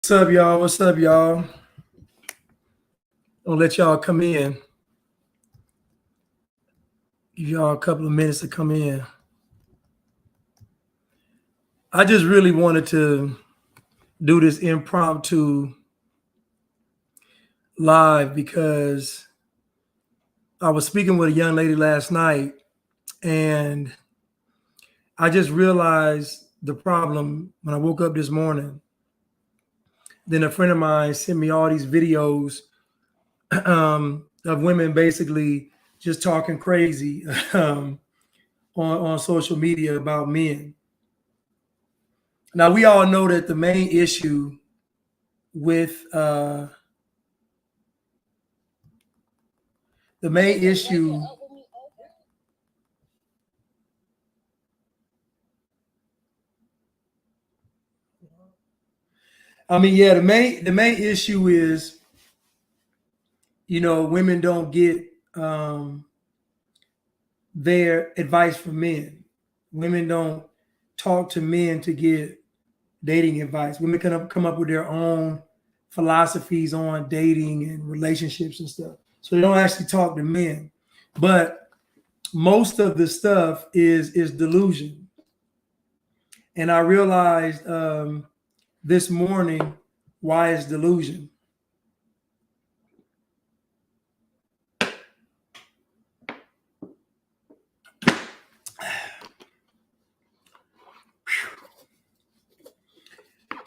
What's up, y'all? What's up, y'all? I'll let y'all come in. Give y'all a couple of minutes to come in. I just really wanted to do this impromptu live because I was speaking with a young lady last night and I just realized the problem when I woke up this morning. Then a friend of mine sent me all these videos of women basically just talking crazy on social media about men. Now, we all know that the main issue with the main issue the main issue is, women don't get their advice from men. Women don't talk to men to get dating advice. Women can come up with their own philosophies on dating and relationships and stuff. So they don't actually talk to men. But most of the stuff is delusion. And I realized this morning why it's delusion.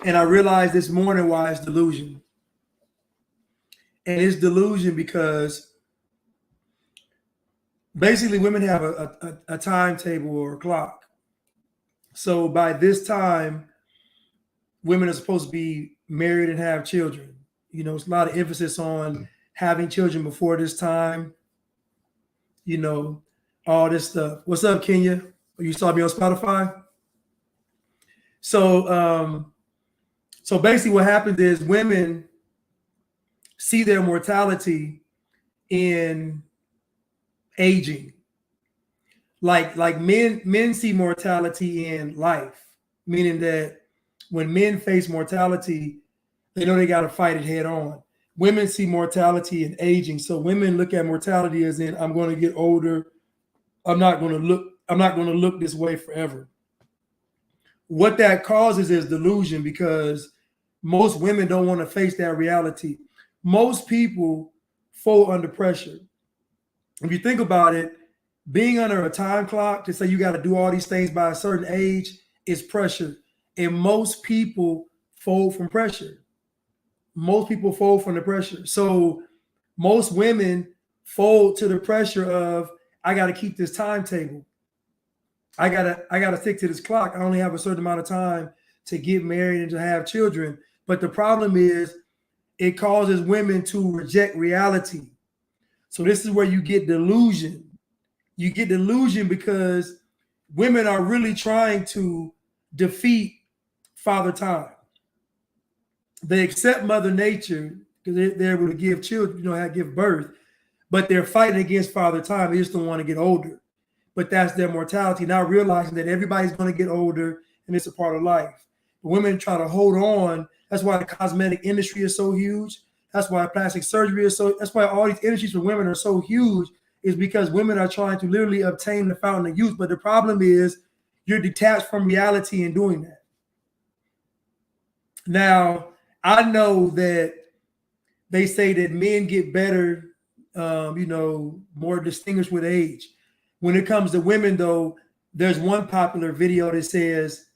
And I realized this morning why it's delusion. And it's delusion because basically women have a timetable or a clock. So by this time, women are supposed to be married and have children. It's a lot of emphasis on having children before this time. All this stuff. What's up, Kenya? You saw me on Spotify? So basically what happens is women see their mortality in aging. Like men see mortality in life, meaning that when men face mortality, they know they got to fight it head on. Women see mortality in aging. So women look at mortality as in, I'm going to get older. I'm not going to look this way forever. What that causes is delusion because most women don't want to face that reality. Most people fold under pressure. If you think about it, being under a time clock to say you got to do all these things by a certain age is pressure. And most people fold from pressure. Most people fold from the pressure. So most women fold to the pressure of, I got to keep this timetable. I gotta stick to this clock. I only have a certain amount of time to get married and to have children. But the problem is it causes women to reject reality. So this is where you get delusion. You get delusion because women are really trying to defeat Father Time. They accept Mother Nature because they're able to give children, give birth, but they're fighting against Father Time. They just don't want to get older. But that's their mortality, not realizing that everybody's going to get older and it's a part of life. But women try to hold on. That's why the cosmetic industry is so huge. That's why plastic surgery is that's why all these industries for women are so huge, is because women are trying to literally obtain the fountain of youth. But the problem is you're detached from reality in doing that. Now, I know that they say that men get better, more distinguished with age. When it comes to women, though, there's one popular video that says,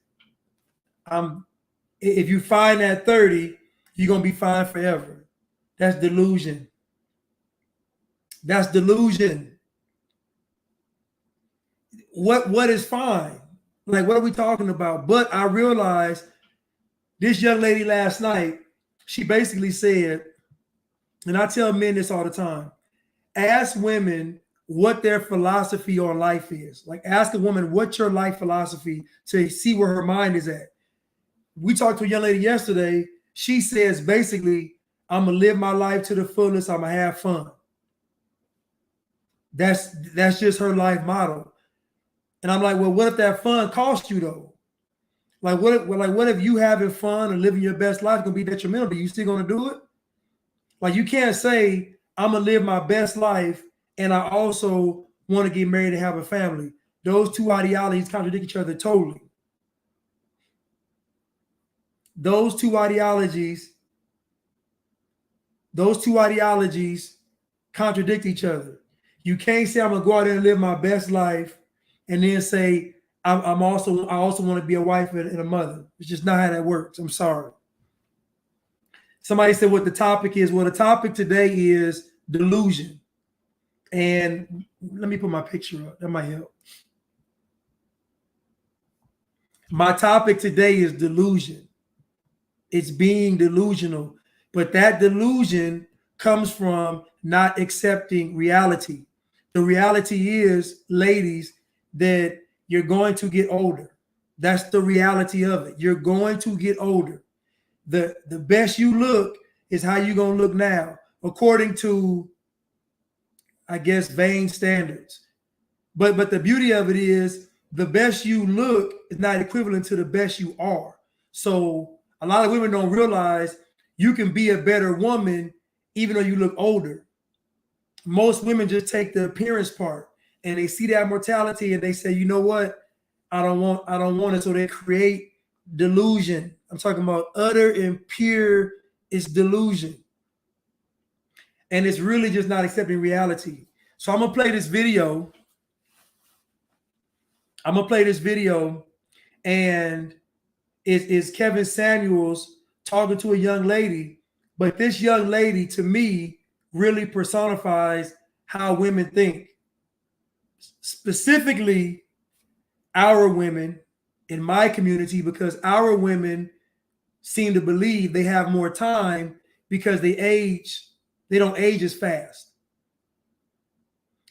if you fine at 30, you're going to be fine forever. That's delusion. That's delusion. What is fine? Like, what are we talking about? But I realized this young lady last night, she basically said, and I tell men this all the time, ask women what their philosophy on life is. Like, ask a woman, what's your life philosophy, to see where her mind is at. We talked to a young lady yesterday. She says, basically, I'm going to live my life to the fullest. I'm going to have fun. That's just her life model. And I'm like, well, what if that fun costs you, though? Like what if you having fun and living your best life gonna be detrimental? Are you still gonna do it? Like you can't say I'm gonna live my best life and I also want to get married and have a family. Those two ideologies contradict each other totally. Those two ideologies contradict each other. You can't say I'm gonna go out there and live my best life and then say I also want to be a wife and a mother. It's just not how that works. I'm sorry. Somebody said what the topic is. Well, the topic today is delusion. And let me put my picture up. That might help. My topic today is delusion. It's being delusional. But that delusion comes from not accepting reality. The reality is, ladies, that you're going to get older. That's the reality of it. You're going to get older. The best you look is how you're going to look now, according to, I guess, vain standards. But the beauty of it is the best you look is not equivalent to the best you are. So a lot of women don't realize you can be a better woman even though you look older. Most women just take the appearance part and they see that mortality and they say, you know what? I don't want it. So they create delusion. I'm talking about utter and pure, it's delusion. And it's really just not accepting reality. So I'm gonna play this video. And it's Kevin Samuels talking to a young lady. But this young lady, to me, really personifies how women think. Specifically, our women in my community, because our women seem to believe they have more time because they don't age as fast.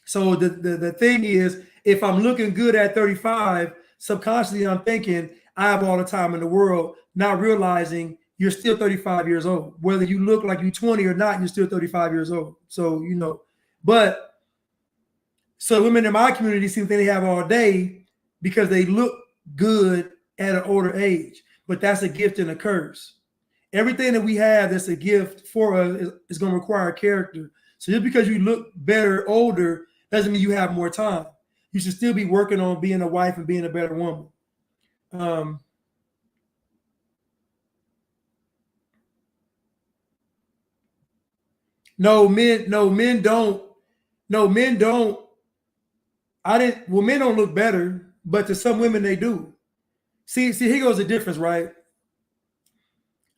So the thing is, if I'm looking good at 35, subconsciously I'm thinking I have all the time in the world, not realizing you're still 35 years old. Whether you look like you're 20 or not, you're still 35 years old. So, but so women in my community seem to think they have all day because they look good at an older age. But that's a gift and a curse. Everything that we have that's a gift for us is going to require character. So just because you look better older doesn't mean you have more time. You should still be working on being a wife and being a better woman. Men don't. Men don't look better, but to some women they do. See, here goes the difference, right?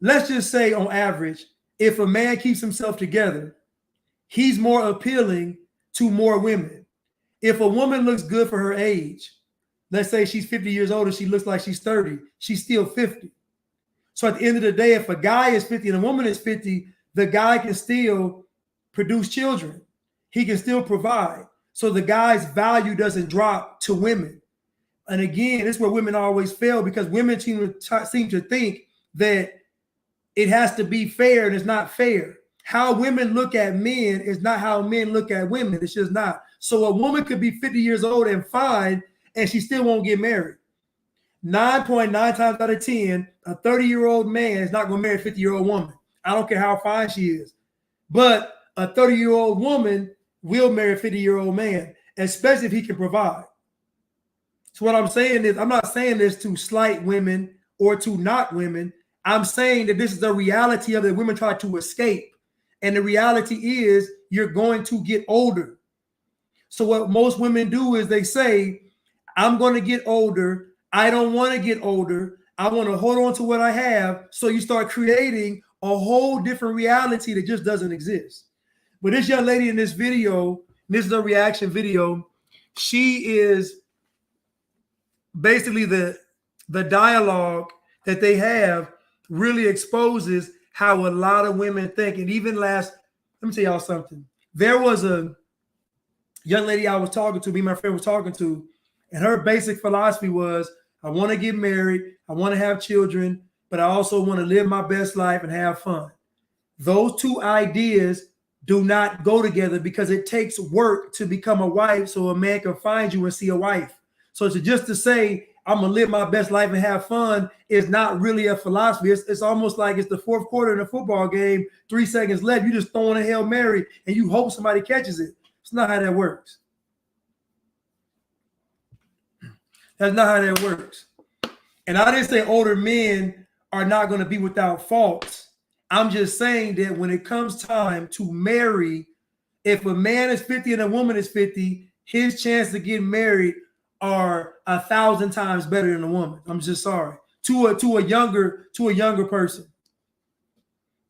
Let's just say on average, if a man keeps himself together, he's more appealing to more women. If a woman looks good for her age, let's say she's 50 years old and she looks like she's 30, she's still 50. So at the end of the day, if a guy is 50 and a woman is 50, the guy can still produce children. He can still provide. So the guy's value doesn't drop to women. And again, this is where women always fail, because women seem to think that it has to be fair, and it's not fair. How women look at men is not how men look at women. It's just not. So a woman could be 50 years old and fine, and she still won't get married. 9.9 times out of 10, a 30-year-old man is not going to marry a 50-year-old woman. I don't care how fine she is. But a 30-year-old woman will marry a 50-year-old man, especially if he can provide. So what I'm saying is, I'm not saying this to slight women or to knock women. I'm saying that this is the reality of it. Women try to escape. And the reality is you're going to get older. So what most women do is they say, I'm going to get older. I don't want to get older. I want to hold on to what I have. So you start creating a whole different reality that just doesn't exist. But this young lady in this video, this is a reaction video. She is basically the dialogue that they have really exposes how a lot of women think. And even let me tell y'all something. There was a young lady I was talking to, me and my friend was talking to, and her basic philosophy was, I want to get married, I want to have children, but I also want to live my best life and have fun. Those two ideas do not go together, because it takes work to become a wife so a man can find you and see a wife. So to say, I'm gonna live my best life and have fun is not really a philosophy. It's almost like it's the fourth quarter in a football game, 3 seconds left. You just throwing a Hail Mary and you hope somebody catches it. It's not how that works. That's not how that works. And I didn't say older men are not going to be without faults. I'm just saying that when it comes time to marry, if a man is 50 and a woman is 50, his chance of getting married are 1,000 times better than a woman. I'm just sorry. To a younger person.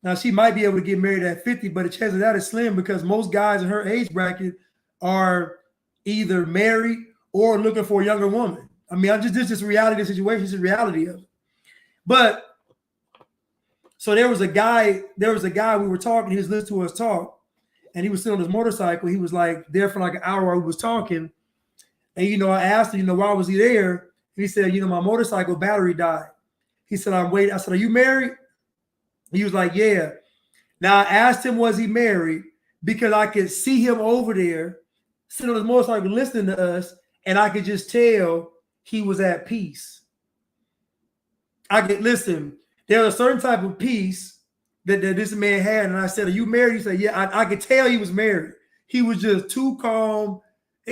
Now she might be able to get married at 50, but the chance of that is slim because most guys in her age bracket are either married or looking for a younger woman. I mean, this is just reality of the situation. It's the reality of it. But so there was a guy we were talking, he was listening to us talk, and he was sitting on his motorcycle. He was like there for like an hour while we was talking. And, I asked him, why was he there? And he said, my motorcycle battery died. He said, I'm waiting. I said, are you married? He was like, yeah. Now I asked him, was he married? Because I could see him over there sitting on his motorcycle listening to us, and I could just tell he was at peace. I could listen. There was a certain type of peace that this man had. And I said, are you married? He said, yeah. I could tell he was married. He was just too calm.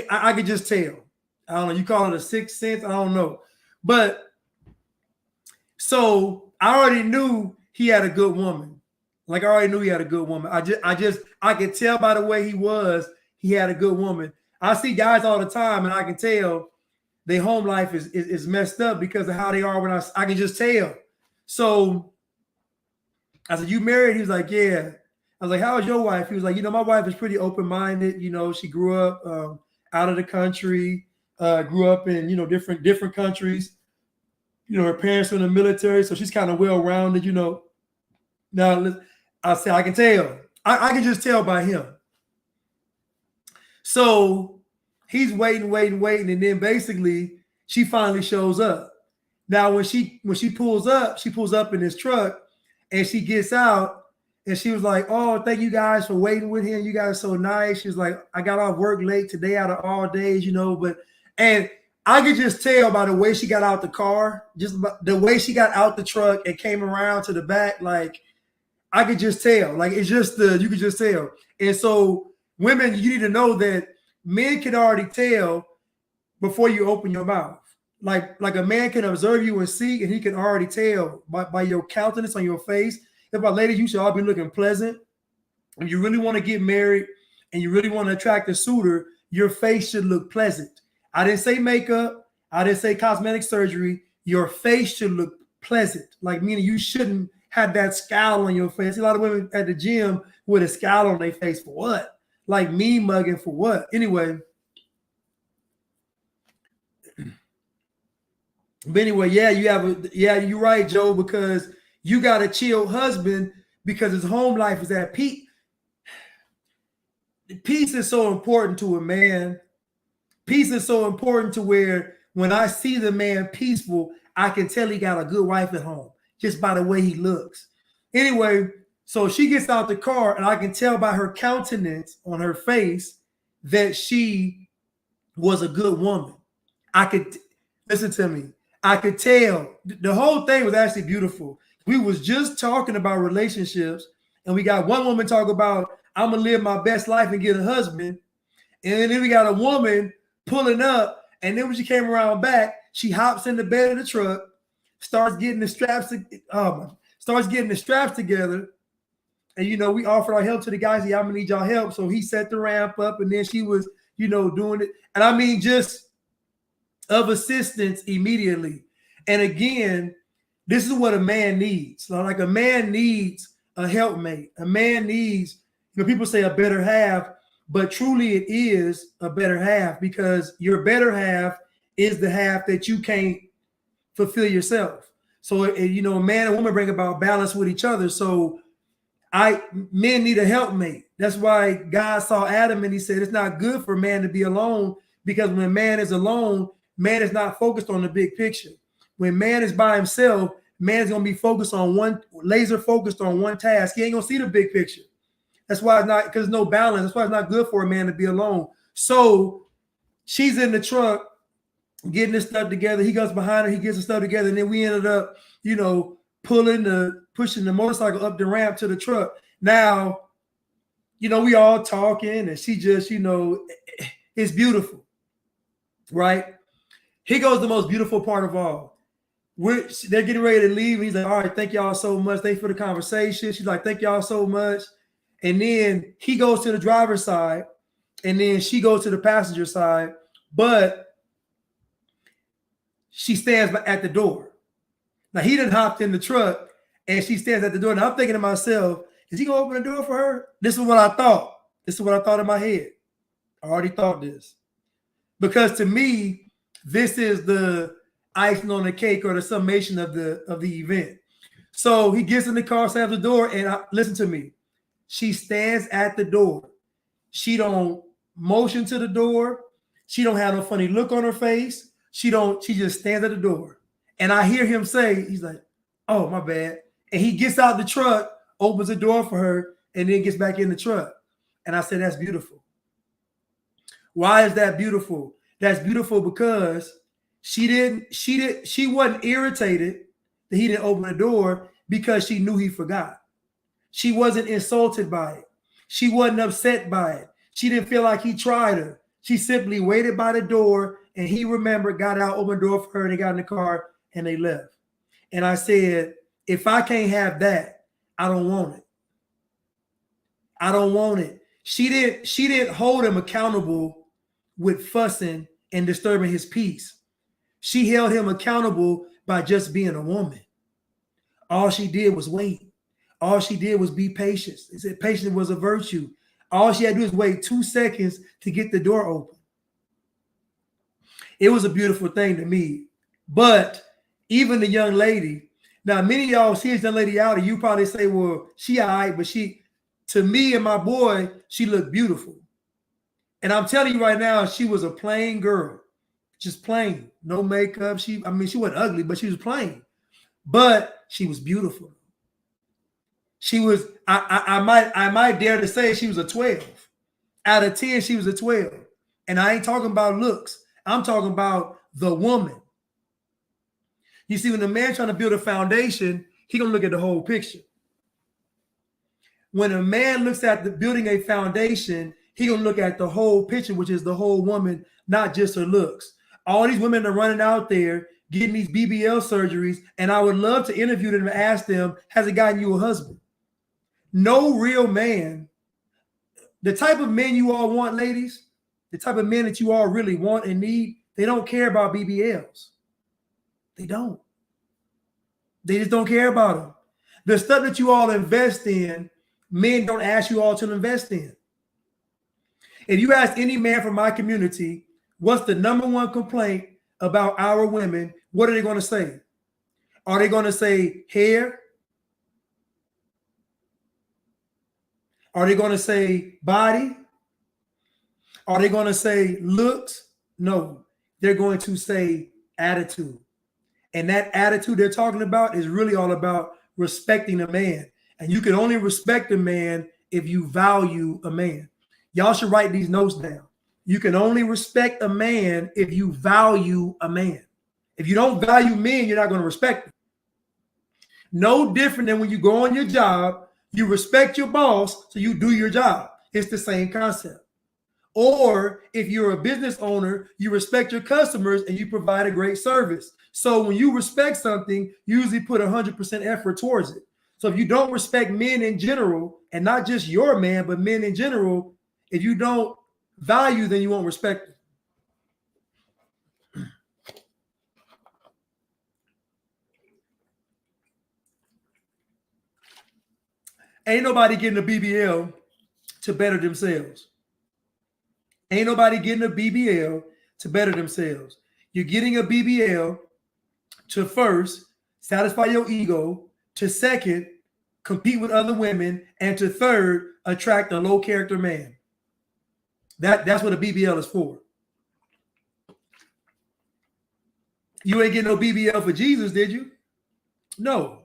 I could just tell. I don't know. You call it a sixth sense. I don't know. But so I already knew he had a good woman. Like I already knew he had a good woman. I could tell by the way he had a good woman. I see guys all the time and I can tell their home life is messed up because of how they are when I can just tell. So I said, you married? He was like, yeah. I was like, how is your wife? He was like, my wife is pretty open-minded. She grew up out of the country, grew up in, different countries. Her parents were in the military, so she's kind of well-rounded, Now, I said, I can tell. I can just tell by him. So he's waiting, and then basically she finally shows up. Now, when she pulls up in this truck, and she gets out, and she was like, oh, thank you guys for waiting with him. You guys are so nice. She was like, I got off work late today out of all days, and I could just tell by the way she got out the car, just the way she got out the truck and came around to the back, like I could just tell. Like it's just you could just tell. And so women, you need to know that men can already tell before you open your mouth. Like a man can observe you and see, and he can already tell by your countenance on your face. If my ladies, you should all be looking pleasant. If you really want to get married and you really want to attract a suitor, your face should look pleasant. I didn't say makeup. I didn't say cosmetic surgery. Your face should look pleasant. Like meaning you shouldn't have that scowl on your face. A lot of women at the gym with a scowl on their face for what? Like me mugging for what? Anyway. But anyway, you're right, Joe, because you got a chill husband because his home life is at peace. Peace is so important to a man. Peace is so important to where when I see the man peaceful, I can tell he got a good wife at home just by the way he looks. Anyway, so she gets out the car and I can tell by her countenance on her face that she was a good woman. I could, listen to me, I could tell. The whole thing was actually beautiful. We was just talking about relationships and we got one woman talk about, I'm going to live my best life and get a husband. And then we got a woman pulling up, and then when she came around back, she hops in the bed of the truck, starts getting the straps together, and we offered our help to the guys. I'm gonna need y'all help, so he set the ramp up, and then she was, doing it, and I mean just of assistance immediately. And again, this is what a man needs. So like a man needs a helpmate. A man needs, people say a better half. But truly it is a better half because your better half is the half that you can't fulfill yourself. So, a man and woman bring about balance with each other. So men need a helpmate. That's why God saw Adam and he said, it's not good for man to be alone because when man is alone, man is not focused on the big picture. When man is by himself, man is going to be laser focused on one task. He ain't going to see the big picture. That's why it's not, because there's no balance. That's why it's not good for a man to be alone. So she's in the truck getting this stuff together. He goes behind her, he gets the stuff together, and then we ended up, you know, pushing the motorcycle up the ramp to the truck. Now, you know, we all talking, and she just, you know, it's beautiful, right? Here goes the most beautiful part of all. They're getting ready to leave. He's like, all right, thank y'all so much. Thanks for the conversation. She's like, thank y'all so much. And then he goes to the driver's side, and then she goes to the passenger side, but she stands at the door. Now, he done hopped in the truck, and she stands at the door. Now, I'm thinking to myself, is he going to open the door for her? This is what I thought. This is what I thought in my head. I already thought this. Because to me, this is the icing on the cake or the summation of the event. So he gets in the car, slams the door, and listen to me. She stands at the door. She don't motion to the door. She don't have no funny look on her face. She just stands at the door. And I hear him say, he's like, oh, my bad. And he gets out the truck, opens the door for her, and then gets back in the truck. And I said, that's beautiful. Why is that beautiful? That's beautiful because she wasn't irritated that he didn't open the door because she knew he forgot. She wasn't insulted by it. She wasn't upset by it. She didn't feel like he tried her. She simply waited by the door, and he remembered, got out, opened the door for her, and they got in the car and they left. And I said, if I can't have that, I don't want it. I don't want it. She didn't hold him accountable with fussing and disturbing his peace. She held him accountable by just being a woman. All she did was wait. All she did was be patient. He said patience was a virtue. All she had to do is wait 2 seconds to get the door open. It was a beautiful thing to me. But even the young lady, now many of y'all see this young lady out, and you probably say, well, she all right, but to me and my boy, she looked beautiful. And I'm telling you right now, she was a plain girl. Just plain. No makeup. She wasn't ugly, but she was plain. But she was beautiful. She was, I might dare to say she was a 12. Out of 10, she was a 12. And I ain't talking about looks. I'm talking about the woman. You see, when a man trying to build a foundation, he gonna look at the whole picture. When a man looks at the building a foundation, he gonna look at the whole picture, which is the whole woman, not just her looks. All these women are running out there getting these BBL surgeries, and I would love to interview them and ask them, has it gotten you a husband? No real man, the type of men you all want, ladies, the type of men that you all really want and need, they don't care about BBLs. They don't. They just don't care about them. The stuff that you all invest in, men don't ask you all to invest in. If you ask any man from my community, what's the number one complaint about our women, what are they going to say? Are they going to say hair? Are they going to say body? Are they going to say looks? No, they're going to say attitude. And that attitude they're talking about is really all about respecting a man. And you can only respect a man if you value a man. Y'all should write these notes down. You can only respect a man if you value a man. If you don't value men, you're not going to respect them. No different than when you go on your job, you respect your boss, so you do your job. It's the same concept. Or if you're a business owner, you respect your customers and you provide a great service. So when you respect something, you usually put 100% effort towards it. So if you don't respect men in general, and not just your man, but men in general, if you don't value, then you won't respect them. Ain't nobody getting a BBL to better themselves. Ain't nobody getting a BBL to better themselves. You're getting a BBL to first satisfy your ego, to second, compete with other women, and to third, attract a low character man. That's what a BBL is for. You ain't getting no BBL for Jesus, did you? No.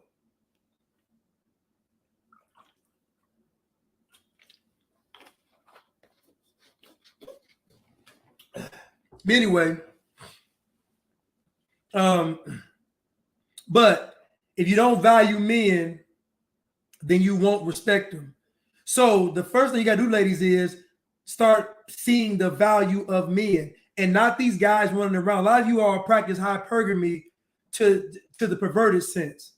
Anyway, But if you don't value men, then you won't respect them. So the first thing you got to do, ladies, is start seeing the value of men and not these guys running around. A lot of you all practice hypergamy to the perverted sense.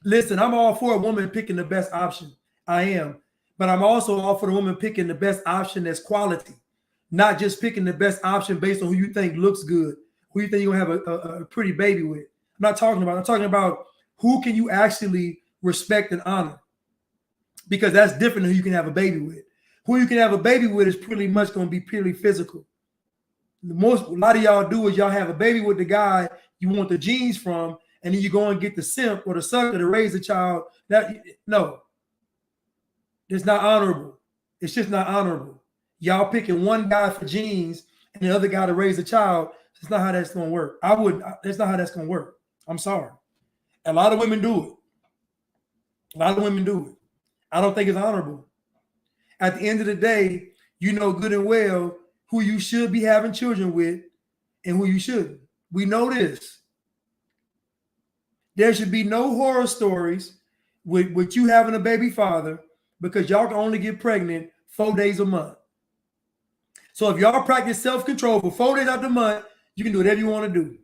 Listen, I'm all for a woman picking the best option. I am. But I'm also all for the woman picking the best option that's quality, not just picking the best option based on who you think looks good, who you think you're going to have a pretty baby with. I'm talking about who can you actually respect and honor, because that's different than who you can have a baby with. Who you can have a baby with is pretty much going to be purely physical. A lot of y'all do is y'all have a baby with the guy you want the genes from, and then you go and get the simp or the sucker to raise the child. No, it's not honorable. It's just not honorable. Y'all picking one guy for genes and the other guy to raise a child. That's not how that's going to work. That's not how that's going to work. I'm sorry. A lot of women do it. I don't think it's honorable. At the end of the day, you know good and well who you should be having children with and who you shouldn't. We know this. There should be no horror stories with you having a baby father, because y'all can only get pregnant 4 days a month. So if y'all practice self-control for 4 days out the month, you can do whatever you want to do.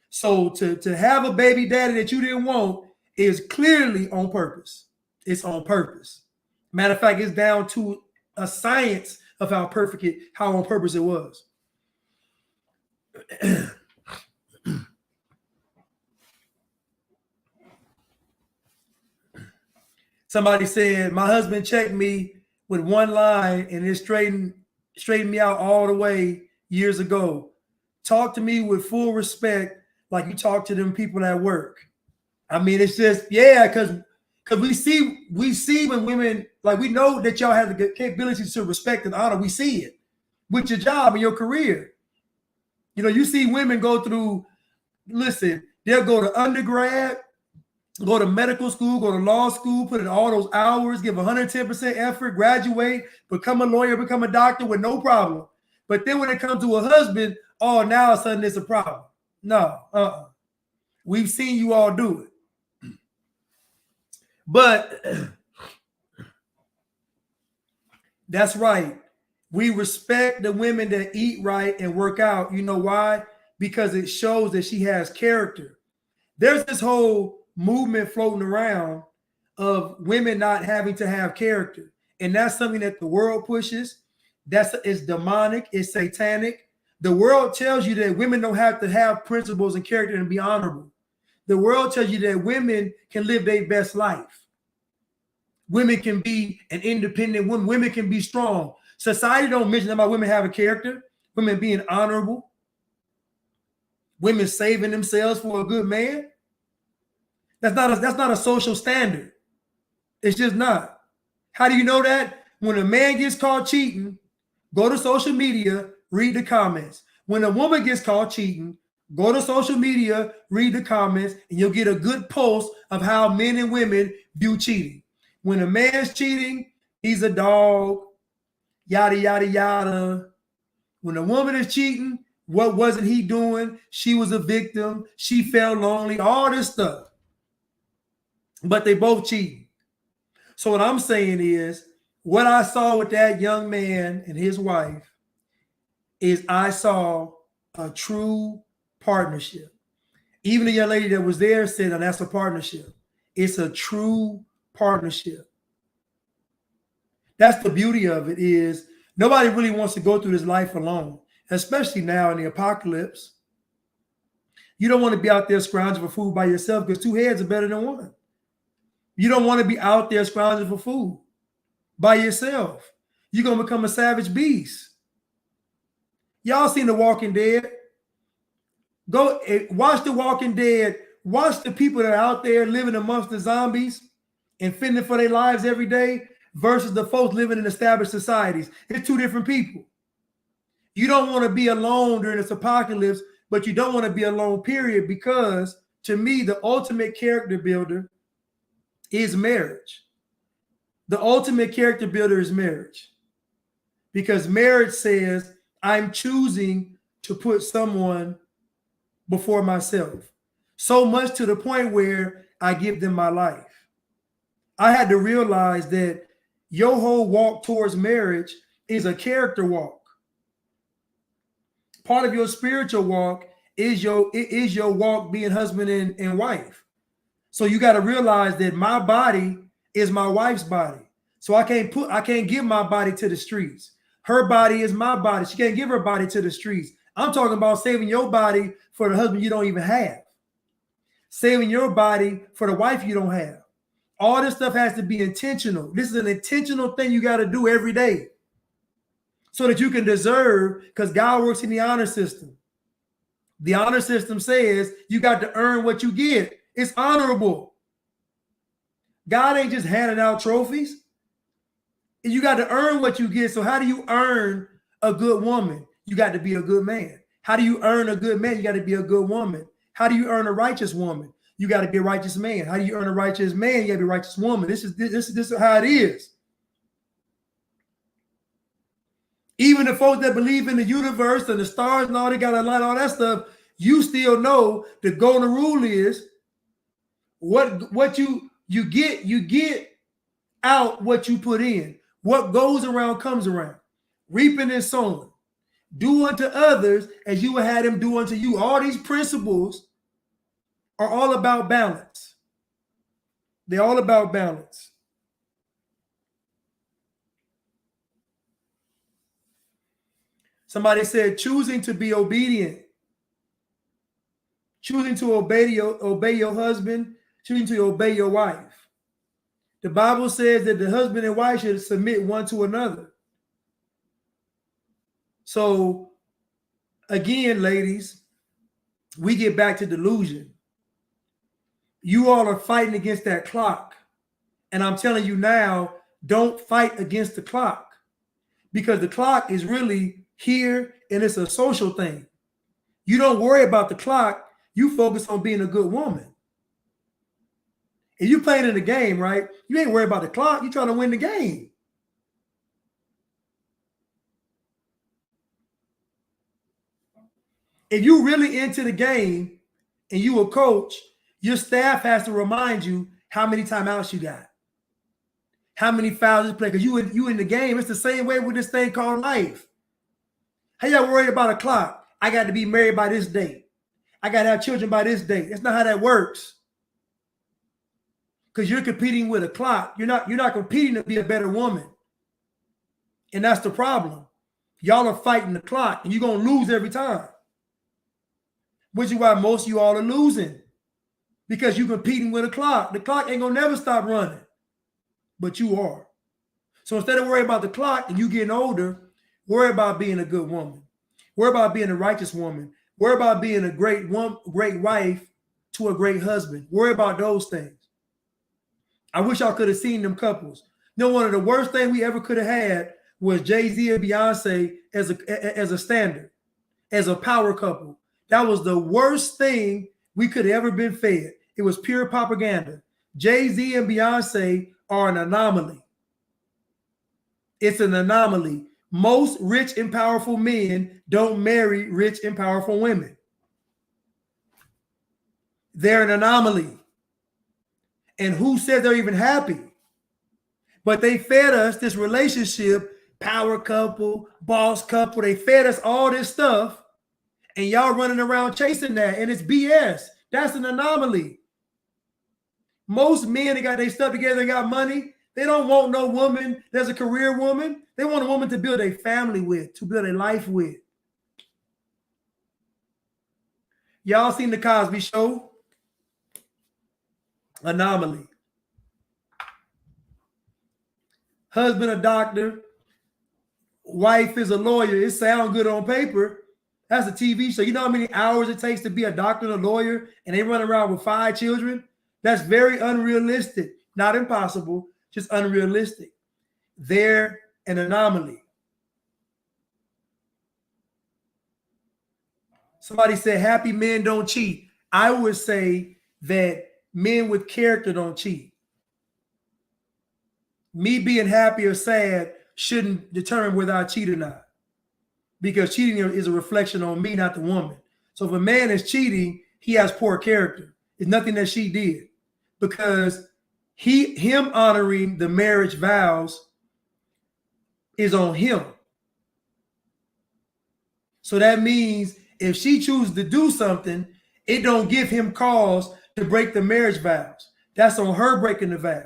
So to have a baby daddy that you didn't want is clearly on purpose. It's on purpose. Matter of fact, it's down to a science of how on purpose it was. Somebody said, my husband checked me with one line and it straightened me out all the way years ago. Talk to me with full respect like you talk to them people at work. I mean, it's just, yeah, because we see when women, like, we know that y'all have the capability to respect and honor. We see it with your job and your career. You know, you see women go through, listen, they'll go to undergrad, go to medical school, go to law school, put in all those hours, give 110% effort, graduate, become a lawyer, become a doctor with no problem. But then when it comes to a husband, oh, now all of a sudden it's a problem. No, we've seen you all do it. But that's right. We respect the women that eat right and work out. You know why? Because it shows that she has character. There's this whole movement floating around of women not having to have character. And that's something that the world pushes. It's demonic. It's satanic. The world tells you that women don't have to have principles and character and be honorable. The world tells you that women can live their best life. Women can be an independent woman. Women can be strong. Society don't mention about women having character, women being honorable, women saving themselves for a good man. That's not a social standard. It's just not. How do you know that? When a man gets caught cheating, go to social media, read the comments. When a woman gets caught cheating, go to social media, read the comments, and you'll get a good pulse of how men and women view cheating. When a man's cheating, he's a dog, yada, yada, yada. When a woman is cheating, what wasn't he doing? She was a victim. She felt lonely, all this stuff. But they both cheating. So what I'm saying is, what I saw with that young man and his wife is I saw a true partnership. Even the young lady that was there said, oh, that's a partnership. It's a true partnership. That's the beauty of it, is nobody really wants to go through this life alone, especially now in the apocalypse. You don't want to be out there scrounging for food by yourself, because two heads are better than one. You don't want to be out there scrounging for food by yourself. You're going to become a savage beast. Y'all seen The Walking Dead? Go watch The Walking Dead. Watch the people that are out there living amongst the zombies and fending for their lives every day versus the folks living in established societies. It's two different people. You don't want to be alone during this apocalypse, but you don't want to be alone, period, because to me, the ultimate character builder is marriage. The ultimate character builder is marriage, because marriage says, I'm choosing to put someone before myself. So much to the point where I give them my life. I had to realize that your whole walk towards marriage is a character walk. Part of your spiritual walk is your walk being husband and wife. So you got to realize that my body is my wife's body. So I can't give my body to the streets. Her body is my body. She can't give her body to the streets. I'm talking about saving your body for the husband you don't even have. Saving your body for the wife you don't have. All this stuff has to be intentional. This is an intentional thing you got to do every day so that you can deserve, because God works in the honor system. The honor system says you got to earn what you get. It's honorable. God ain't just handing out trophies. You got to earn what you get. So how do you earn a good woman? You got to be a good man. How do you earn a good man? You got to be a good woman. How do you earn a righteous woman? You got to be a righteous man. How do you earn a righteous man? You got to be a righteous woman. This is how it is. Even the folks that believe in the universe and the stars and all, they got to line all that stuff. You still know the golden rule is what you get out what you put in. What goes around comes around. Reaping and sowing. Do unto others as you would have them do unto you. All these principles are all about balance. They're all about balance. Somebody said choosing to be obedient, choosing to obey your husband, choosing to obey your wife. The Bible says that the husband and wife should submit one to another. So again, ladies, we get back to delusion. You all are fighting against that clock. And I'm telling you now, don't fight against the clock, because the clock is really here and it's a social thing. You don't worry about the clock. You focus on being a good woman. If you're playing in the game, right, you ain't worried about the clock. You're trying to win the game. If you're really into the game and you a coach, your staff has to remind you how many timeouts you got, how many fouls you play, because you in the game. It's the same way with this thing called life. How y'all worried about a clock? I got to be married by this date. I got to have children by this date. That's not how that works. Because you're competing with a clock. You're not competing to be a better woman. And that's the problem. Y'all are fighting the clock, and you're going to lose every time. Which is why most of you all are losing. Because you're competing with a clock. The clock ain't going to never stop running. But you are. So instead of worrying about the clock and you getting older, worry about being a good woman. Worry about being a righteous woman. Worry about being a great wife to a great husband. Worry about those things. I wish y'all could have seen them couples. You know, one of the worst things we ever could have had was Jay-Z and Beyonce as a standard, as a power couple. That was the worst thing we could have ever been fed. It was pure propaganda. Jay-Z and Beyonce are an anomaly. It's an anomaly. Most rich and powerful men don't marry rich and powerful women. They're an anomaly. And who said they're even happy? But they fed us this relationship, power couple, boss couple. They fed us all this stuff. And y'all running around chasing that. And it's BS. That's an anomaly. Most men that got their stuff together and got money, they don't want no woman that's a career woman. They want a woman to build a family with, to build a life with. Y'all seen the Cosby Show? Anomaly. Husband a doctor, wife is a lawyer. It sounds good on paper. That's a TV show. You know how many hours it takes to be a doctor and a lawyer, and they run around with 5 children? That's very unrealistic. Not impossible, just unrealistic. They're an anomaly. Somebody said happy men don't cheat. I would say that men with character don't cheat. Me being happy or sad shouldn't determine whether I cheat or not, because cheating is a reflection on me, not the woman. So if a man is cheating, he has poor character. It's nothing that she did, because him honoring the marriage vows is on him. So that means if she chooses to do something, it don't give him cause to break the marriage vows. That's on her breaking the vows.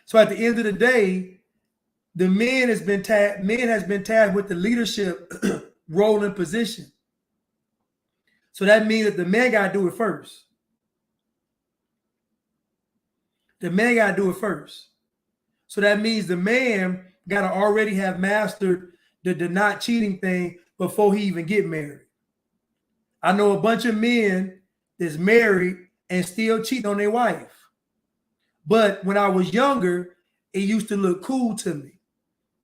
So at the end of the day, the man has been tasked with the leadership role and position. So that means that the man got to do it first. The man got to do it first. So that means the man got to already have mastered the not cheating thing before he even get married. I know a bunch of men that's married and still cheating on their wife. But when I was younger, it used to look cool to me.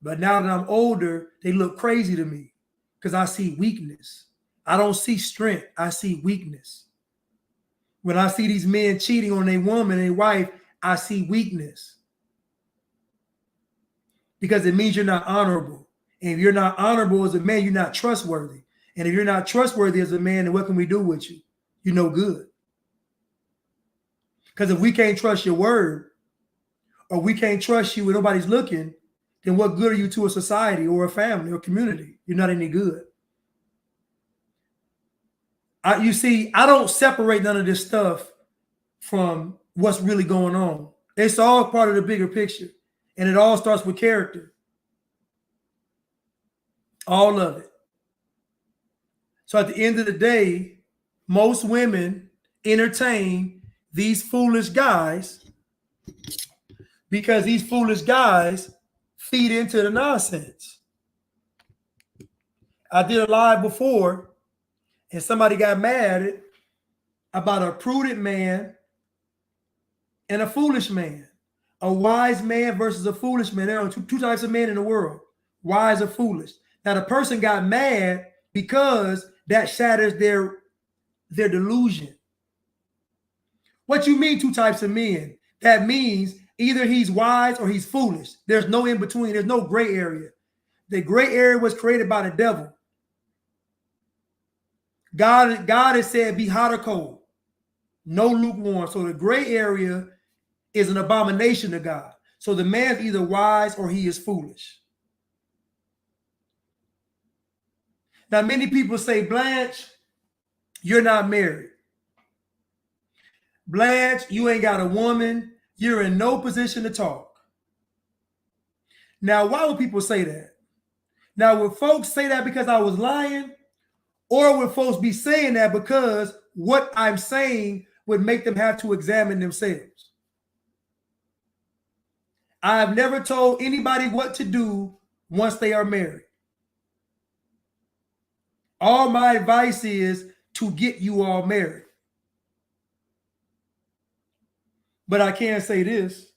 But now that I'm older, they look crazy to me because I see weakness. I don't see strength. I see weakness. When I see these men cheating on their woman, their wife, I see weakness. Because it means you're not honorable. And if you're not honorable as a man, you're not trustworthy. And if you're not trustworthy as a man, then what can we do with you? You're no good. Because if we can't trust your word, or we can't trust you when nobody's looking, then what good are you to a society or a family or community? You're not any good. You see, I don't separate none of this stuff from what's really going on. It's all part of the bigger picture. And it all starts with character. All of it. So at the end of the day, most women entertain these foolish guys because these foolish guys feed into the nonsense. I did a live before and somebody got mad about a prudent man and a foolish man. A wise man versus a foolish man. There are two types of men in the world, wise or foolish. Now the person got mad because that shatters their delusion. What you mean two types of men? That means either he's wise or he's foolish. There's no in between. There's no gray area. The gray area was created by the devil. God has said be hot or cold. No lukewarm. So the gray area is an abomination to God. So the man's either wise or he is foolish. Now, many people say, Blanche, you're not married. Blanche, you ain't got a woman. You're in no position to talk. Now, why would people say that? Now, would folks say that because I was lying? Or would folks be saying that because what I'm saying would make them have to examine themselves? I have never told anybody what to do once they are married. All my advice is to get you all married. But I can say this.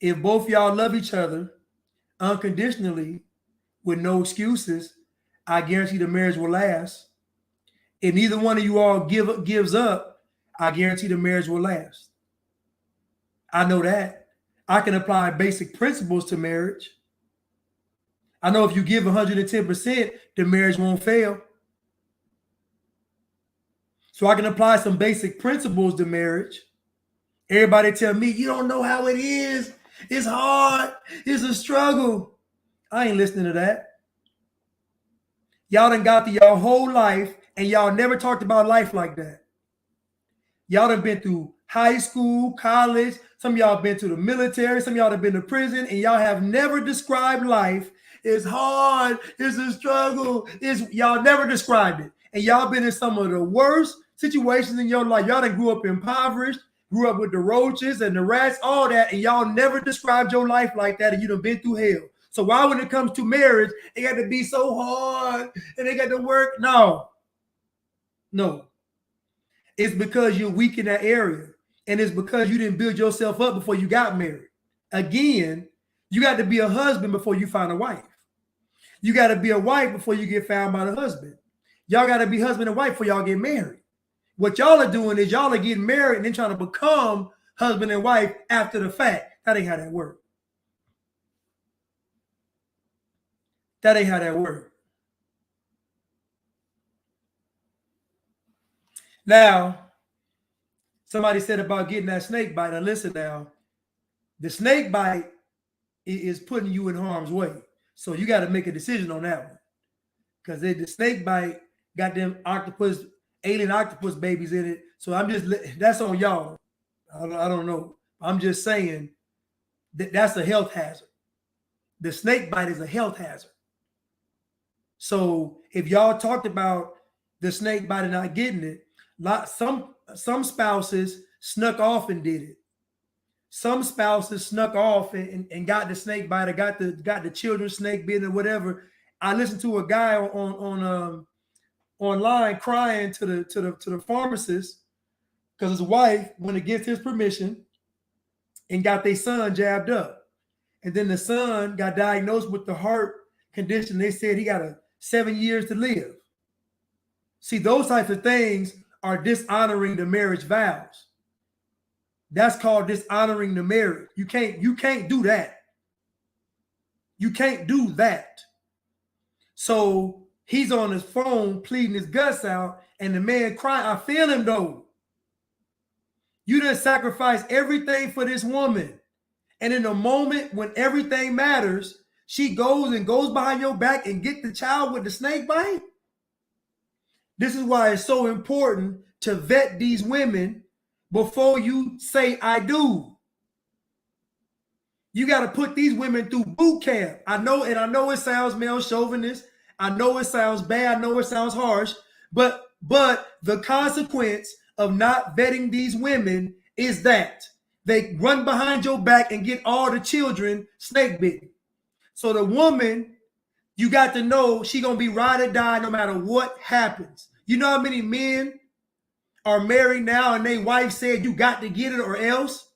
If both y'all love each other unconditionally with no excuses, I guarantee the marriage will last. If neither one of you all gives up, I guarantee the marriage will last. I know that. I can apply basic principles to marriage. I know if you give 110%, the marriage won't fail. So I can apply some basic principles to marriage. Everybody tell me, you don't know how it is. It's hard. It's a struggle. I ain't listening to that. Y'all done got through your whole life and y'all never talked about life like that. Y'all done been through high school, college. Some of y'all been to the military. Some of y'all have been to prison and y'all have never described life. It's hard. It's a struggle. Y'all never described it. And y'all been in some of the worst situations in your life. Y'all done grew up impoverished, grew up with the roaches and the rats, all that. And y'all never described your life like that. And you done been through hell. So why when it comes to marriage, it got to be so hard and they got to work? No. It's because you're weak in that area. And it's because you didn't build yourself up before you got married. Again, you got to be a husband before you find a wife. You got to be a wife before you get found by the husband. Y'all got to be husband and wife before y'all get married. What y'all are doing is y'all are getting married and then trying to become husband and wife after the fact. That ain't how that works. That ain't how that works. Now, somebody said about getting that snake bite. Now listen now, the snake bite is putting you in harm's way. So you got to make a decision on that one. Because the snake bite got them alien octopus babies in it. So that's on y'all. I don't know. I'm just saying that's a health hazard. The snake bite is a health hazard. So if y'all talked about the snake bite and not getting it, some spouses snuck off and did it. Some spouses snuck off and got the snake bite or got the children's snake bitten or whatever. I listened to a guy online crying to the pharmacist because his wife went against his permission and got their son jabbed up. And then the son got diagnosed with the heart condition. They said he got 7 years to live. See, those types of things are dishonoring the marriage vows. That's called dishonoring the marriage. You can't do that. You can't do that. So he's on his phone pleading his guts out, and the man crying. I feel him though. You done sacrificed everything for this woman. And in the moment when everything matters, she goes behind your back and get the child with the snake bite. This is why it's so important to vet these women before you say I do. You got to put these women through boot camp. I know it sounds male chauvinist. I know it sounds bad. I know it sounds harsh. But the consequence of not vetting these women is that they run behind your back and get all the children snake bitten. So the woman, you got to know she gonna be ride or die no matter what happens. You know how many men are married now and their wife said you got to get it or else?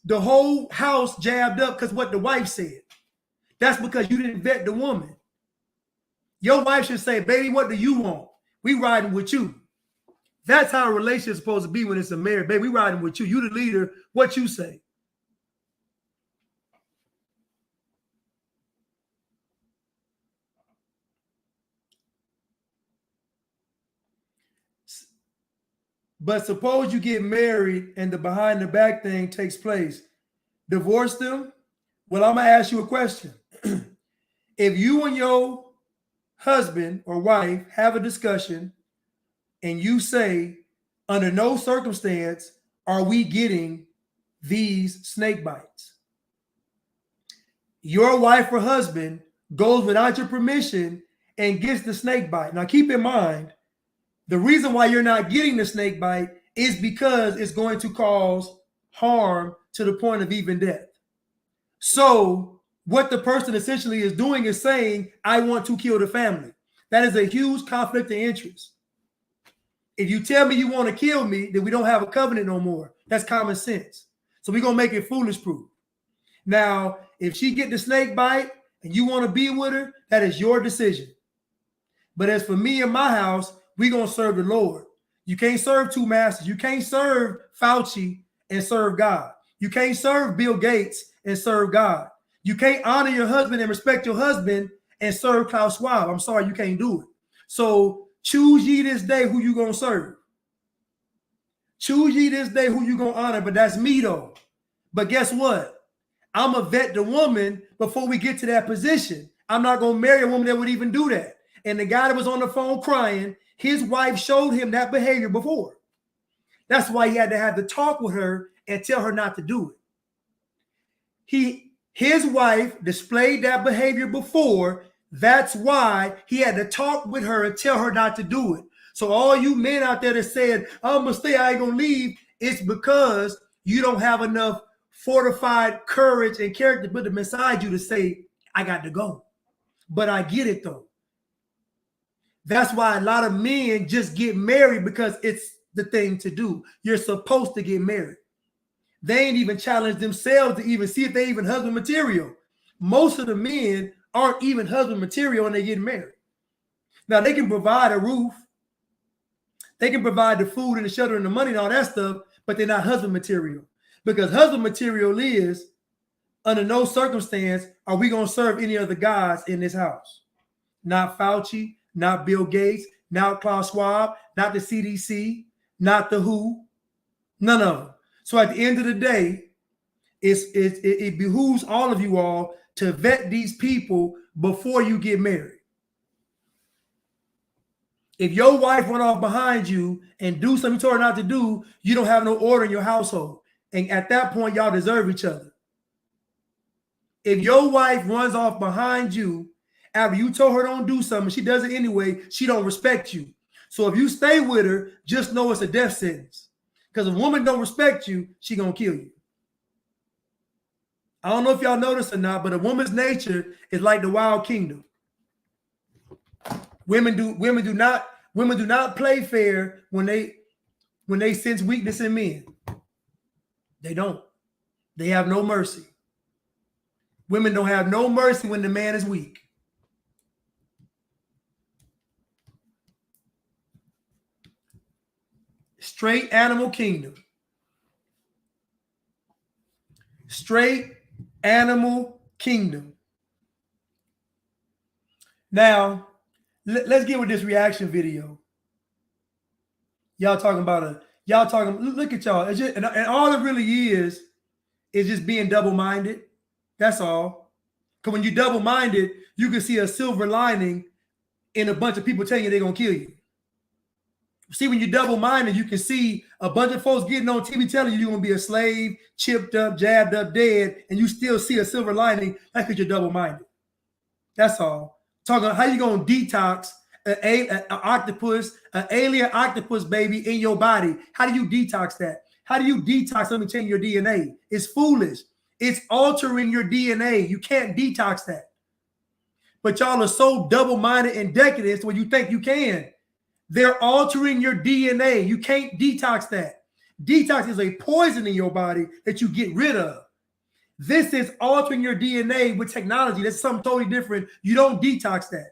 The whole house jabbed up because what the wife said. That's because you didn't vet the woman. Your wife should say, baby, what do you want? We riding with you. That's how a relationship is supposed to be when it's a marriage. Baby, we riding with you. You the leader. What you say? But suppose you get married and the behind the back thing takes place. Divorce them? Well, I'm going to ask you a question. If you and your husband or wife have a discussion and you say, under no circumstance are we getting these snake bites. Your wife or husband goes without your permission and gets the snake bite. Now, keep in mind, the reason why you're not getting the snake bite is because it's going to cause harm to the point of even death. So what the person essentially is doing is saying, I want to kill the family. That is a huge conflict of interest. If you tell me you want to kill me, then we don't have a covenant no more. That's common sense. So we're going to make it foolish proof. Now, if she get the snake bite and you want to be with her, that is your decision. But as for me and my house, we're going to serve the Lord. You can't serve two masters. You can't serve Fauci and serve God. You can't serve Bill Gates and serve God. You can't honor your husband and respect your husband and serve Klaus Schwab. I'm sorry, you can't do it. So choose ye this day who you going to serve. Choose ye this day who you going to honor, but that's me though. But guess what? I'm going to vet the woman before we get to that position. I'm not going to marry a woman that would even do that. And the guy that was on the phone crying, his wife showed him that behavior before. That's why he had to have the talk with her and tell her not to do it. His wife displayed that behavior before. That's why he had to talk with her and tell her not to do it. So all you men out there that said, I'm going to stay, I ain't going to leave, it's because you don't have enough fortified courage and character to put them inside you to say, I got to go. But I get it though. That's why a lot of men just get married because it's the thing to do. You're supposed to get married. They ain't even challenged themselves to even see if they even husband material. Most of the men aren't even husband material when they get married. Now they can provide a roof. They can provide the food and the shelter and the money and all that stuff, but they're not husband material. Because husband material is, under no circumstance are we going to serve any other gods in this house. Not Fauci, not Bill Gates, not Klaus Schwab, not the CDC, not the WHO, none of them. So at the end of the day, it behooves all of you all to vet these people before you get married. If your wife went off behind you and do something you told her not to do, you don't have no order in your household. And at that point, y'all deserve each other. If your wife runs off behind you after you told her don't do something, she does it anyway, she don't respect you. So if you stay with her, just know it's a death sentence. Because if a woman don't respect you, she gonna kill you. I don't know if y'all noticed or not, but a woman's nature is like the wild kingdom. Women do not play fair when they sense weakness in men. They don't. They have no mercy. Women don't have no mercy when the man is weak. Straight animal kingdom. Straight animal kingdom. Now, let's get with this reaction video. Y'all talking about look at y'all. It's just, and all it really is just being double-minded. That's all. Because when you're double-minded, you can see a silver lining in a bunch of people telling you they're going to kill you. See, when you're double-minded, you can see a bunch of folks getting on TV telling you you're going to be a slave, chipped up, jabbed up, dead, and you still see a silver lining. That's because you're double-minded. That's all. Talking about how you going to detox an octopus, an alien octopus baby in your body. How do you detox that? How do you detox something changing your DNA? It's foolish. It's altering your DNA. You can't detox that. But y'all are so double-minded and decadent where you think you can. They're altering your DNA. You can't detox that. Detox is a poison in your body that you get rid of. This is altering your DNA with technology. That's something totally different. You don't detox that.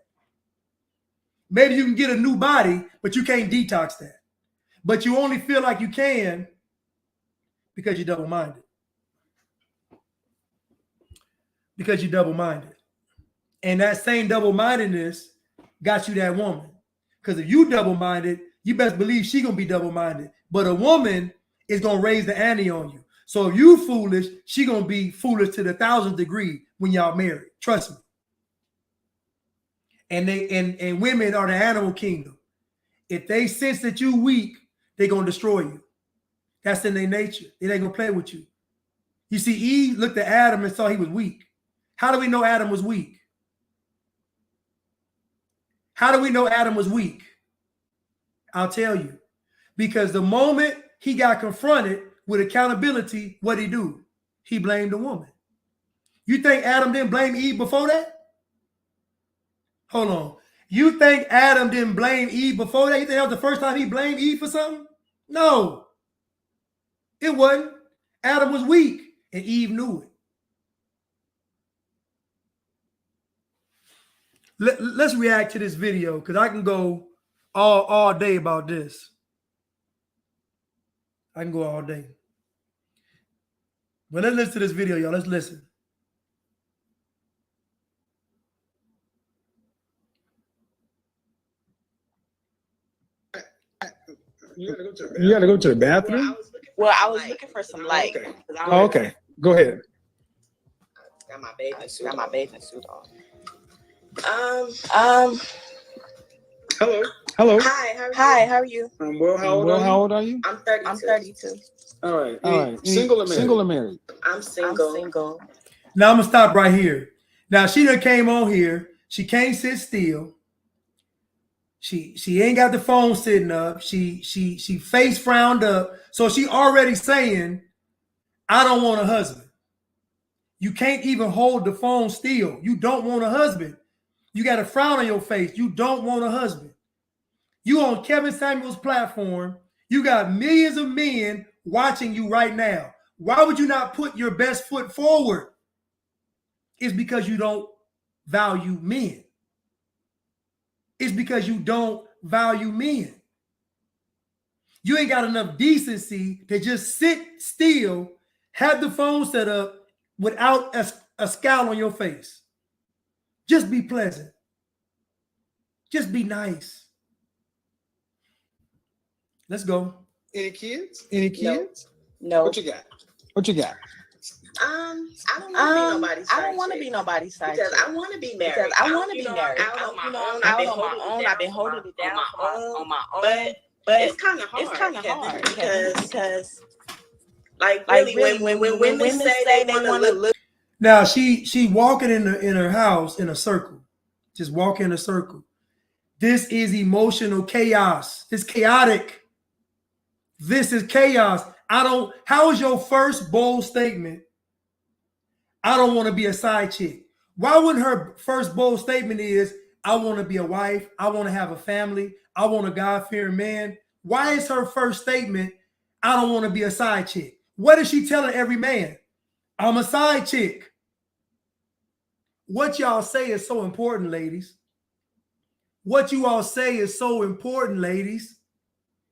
Maybe you can get a new body, but you can't detox that. But you only feel like you can because you're double-minded. Because you're double-minded. And that same double-mindedness got you that woman. Because if you double-minded, you best believe she gonna be double-minded. But a woman is gonna raise the ante on you. So if you foolish, she gonna be foolish to the 1,000th degree when y'all married. Trust me. And women are the animal kingdom. If they sense that you weak, they're gonna destroy you. That's in their nature. They ain't gonna play with you. You see, Eve looked at Adam and saw he was weak. How do we know Adam was weak? How do we know Adam was weak? I'll tell you. Because the moment he got confronted with accountability, what did he do? He blamed the woman. You think Adam didn't blame Eve before that? Hold on. You think Adam didn't blame Eve before that? You think that was the first time he blamed Eve for something? No. It wasn't. Adam was weak, and Eve knew it. Let's react to this video because I can go all day about this. I can go all day. But let's listen to this video, y'all. Let's listen. You gotta go to the bathroom? I was looking for some light. Okay. Oh, okay. Go ahead. Got my bathing suit on. Hello. Hello. Hi, how are you? I'm well. How old are you? I'm 32. All right. Single or married? Single or married? I'm single. Now I'm gonna stop right here. Now she done came on here. She can't sit still. She ain't got the phone sitting up. She face frowned up. So she already saying, I don't want a husband. You can't even hold the phone still. You don't want a husband. You got a frown on your face. You don't want a husband. You on Kevin Samuel's platform. You got millions of men watching you right now. Why would you not put your best foot forward? It's because you don't value men. It's because you don't value men. You ain't got enough decency to just sit still, have the phone set up without a scowl on your face. Just be pleasant. Just be nice. Let's go. Any kids? Any kids? No. What you got? What you got? I don't want to be nobody's side chick. Because I want to be married. Because I want to be married. Out on my own. I've been holding it down on my own. But it's kind of hard. Because like really, when women say they want to look. Now she walking in her house in a circle, just walking in a circle. This is emotional chaos. It's chaotic. This is chaos. How is your first bold statement? I don't want to be a side chick. Why wouldn't her first bold statement is, I want to be a wife. I want to have a family. I want a God-fearing man. Why is her first statement, I don't want to be a side chick? What is she telling every man? I'm a side chick. What y'all say is so important, ladies. What you all say is so important, ladies.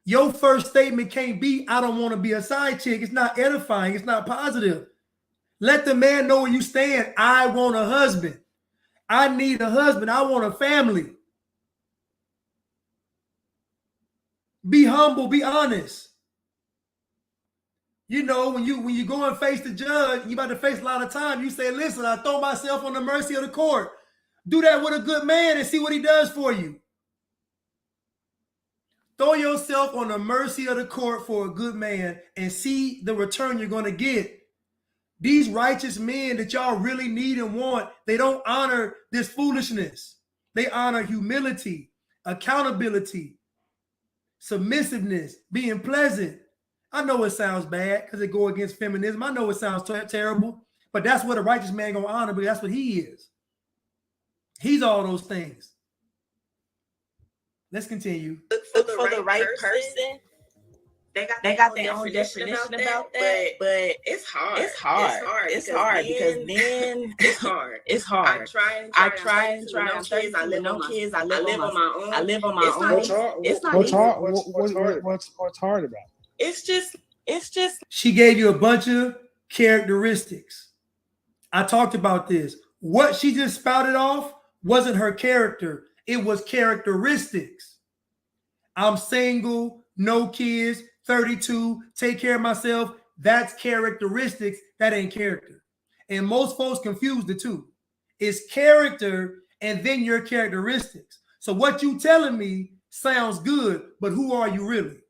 Your first statement can't be, I don't want to be a side chick. It's not edifying. It's not positive. Let the man know where you stand. I want a husband. I need a husband. I want a family. Be humble. Be honest. You know, when you go and face the judge, you about to face a lot of time. You say, listen, I throw myself on the mercy of the court. Do that with a good man and see what he does for you. Throw yourself on the mercy of the court for a good man and see the return you're going to get. These righteous men that y'all really need and want, they don't honor this foolishness. They honor humility, accountability, submissiveness, being pleasant. I know it sounds bad because it goes against feminism. I know it sounds terrible, but that's what a righteous man gonna honor, because that's what he is. He's all those things. Let's continue. Look for the right person. They got their own definition about that, but it's hard. It's hard because then it's hard. I try and try. I live on my own. It's not easy. What's hard about it? It's just. She gave you a bunch of characteristics. I talked about this. What she just spouted off wasn't her character. It was characteristics. I'm single, no kids, 32, take care of myself. That's characteristics. That ain't character. And most folks confuse the two. It's character and then your characteristics. So what you telling me sounds good, but who are you really?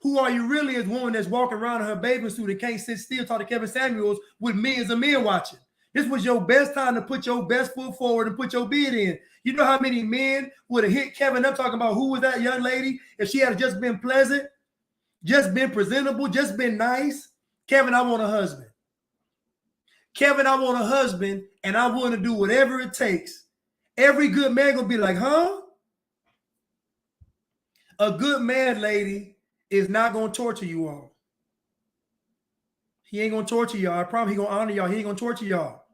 Who are you really as a woman that's walking around in her bathing suit and can't sit still, talk to Kevin Samuels with millions of men watching? This was your best time to put your best foot forward and put your bid in. You know how many men would have hit Kevin up talking about who was that young lady if she had just been pleasant, just been presentable, just been nice? Kevin, I want a husband. Kevin, I want a husband, and I want to do whatever it takes. Every good man gonna be like, huh? A good man, lady, is not gonna torture you all. He ain't gonna torture y'all. I promise he gonna honor y'all. He ain't gonna torture y'all.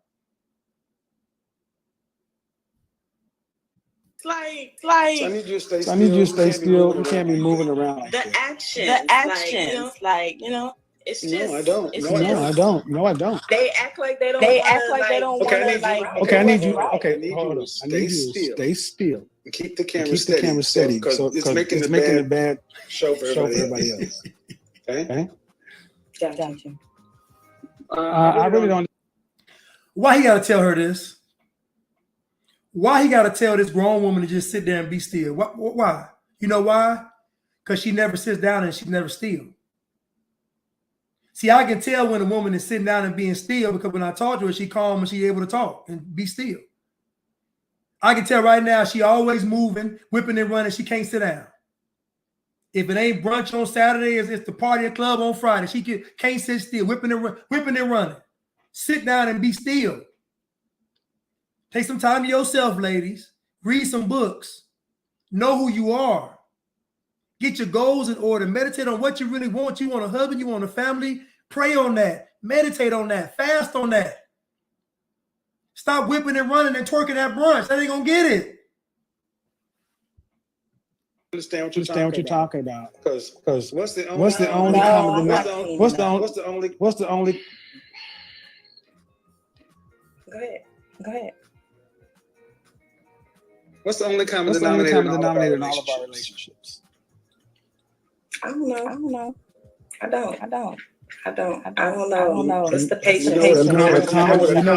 Like. So I need you to stay still. You can't be moving around like the actions, like, you know. It's just. No, I don't. No, I don't. They act like they don't. Want to like. Okay, I need you. Okay, hold on. I need you to stay still. Keep the camera steady. So it's making a bad show for everybody else. Okay. Gotcha. I really don't. Why he gotta tell her this? Why he gotta tell this grown woman to just sit there and be still? Why? You know why? Because she never sits down and she's never still. See, I can tell when a woman is sitting down and being still, because when I talk to her, she calm and she's able to talk and be still. I can tell right now she always moving, whipping and running. She can't sit down. If it ain't brunch on Saturday, it's the party or club on Friday. She can't sit still, whipping and running. Sit down and be still. Take some time to yourself, ladies. Read some books. Know who you are. Get your goals in order. Meditate on what you really want. You want a husband, you want a family. Pray on that. Meditate on that. Fast on that. Stop whipping and running and twerking at brunch. That ain't gonna get it. Understand what you're talking about. Because what's the only common denominator? What's the only? Go ahead. What's the only common denominator in all of our relationships? I don't know. I don't know. It's the patient. You know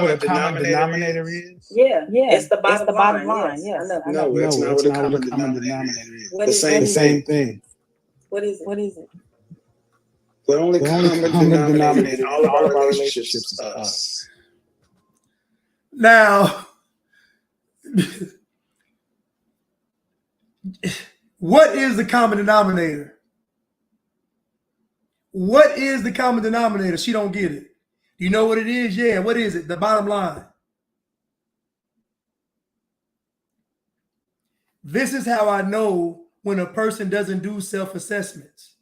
what a common denominator is? Yeah. It's the bottom line. Yes. No, it's not what a common denominator is. The same thing. What is it? The only common denominator in all of our relationships is us. Now, what is the common denominator? What is the common denominator? She don't get it. You know what it is? Yeah, what is it? The bottom line. This is how I know when a person doesn't do self-assessments.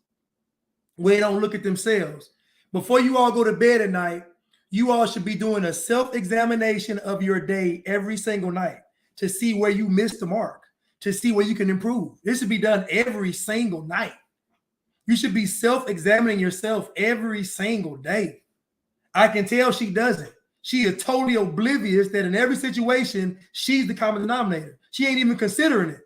They don't look at themselves. Before you all go to bed at night, you all should be doing a self-examination of your day every single night to see where you missed the mark, to see where you can improve. This should be done every single night. You should be self-examining yourself every single day. I can tell she doesn't. She is totally oblivious that in every situation, she's the common denominator. She ain't even considering it.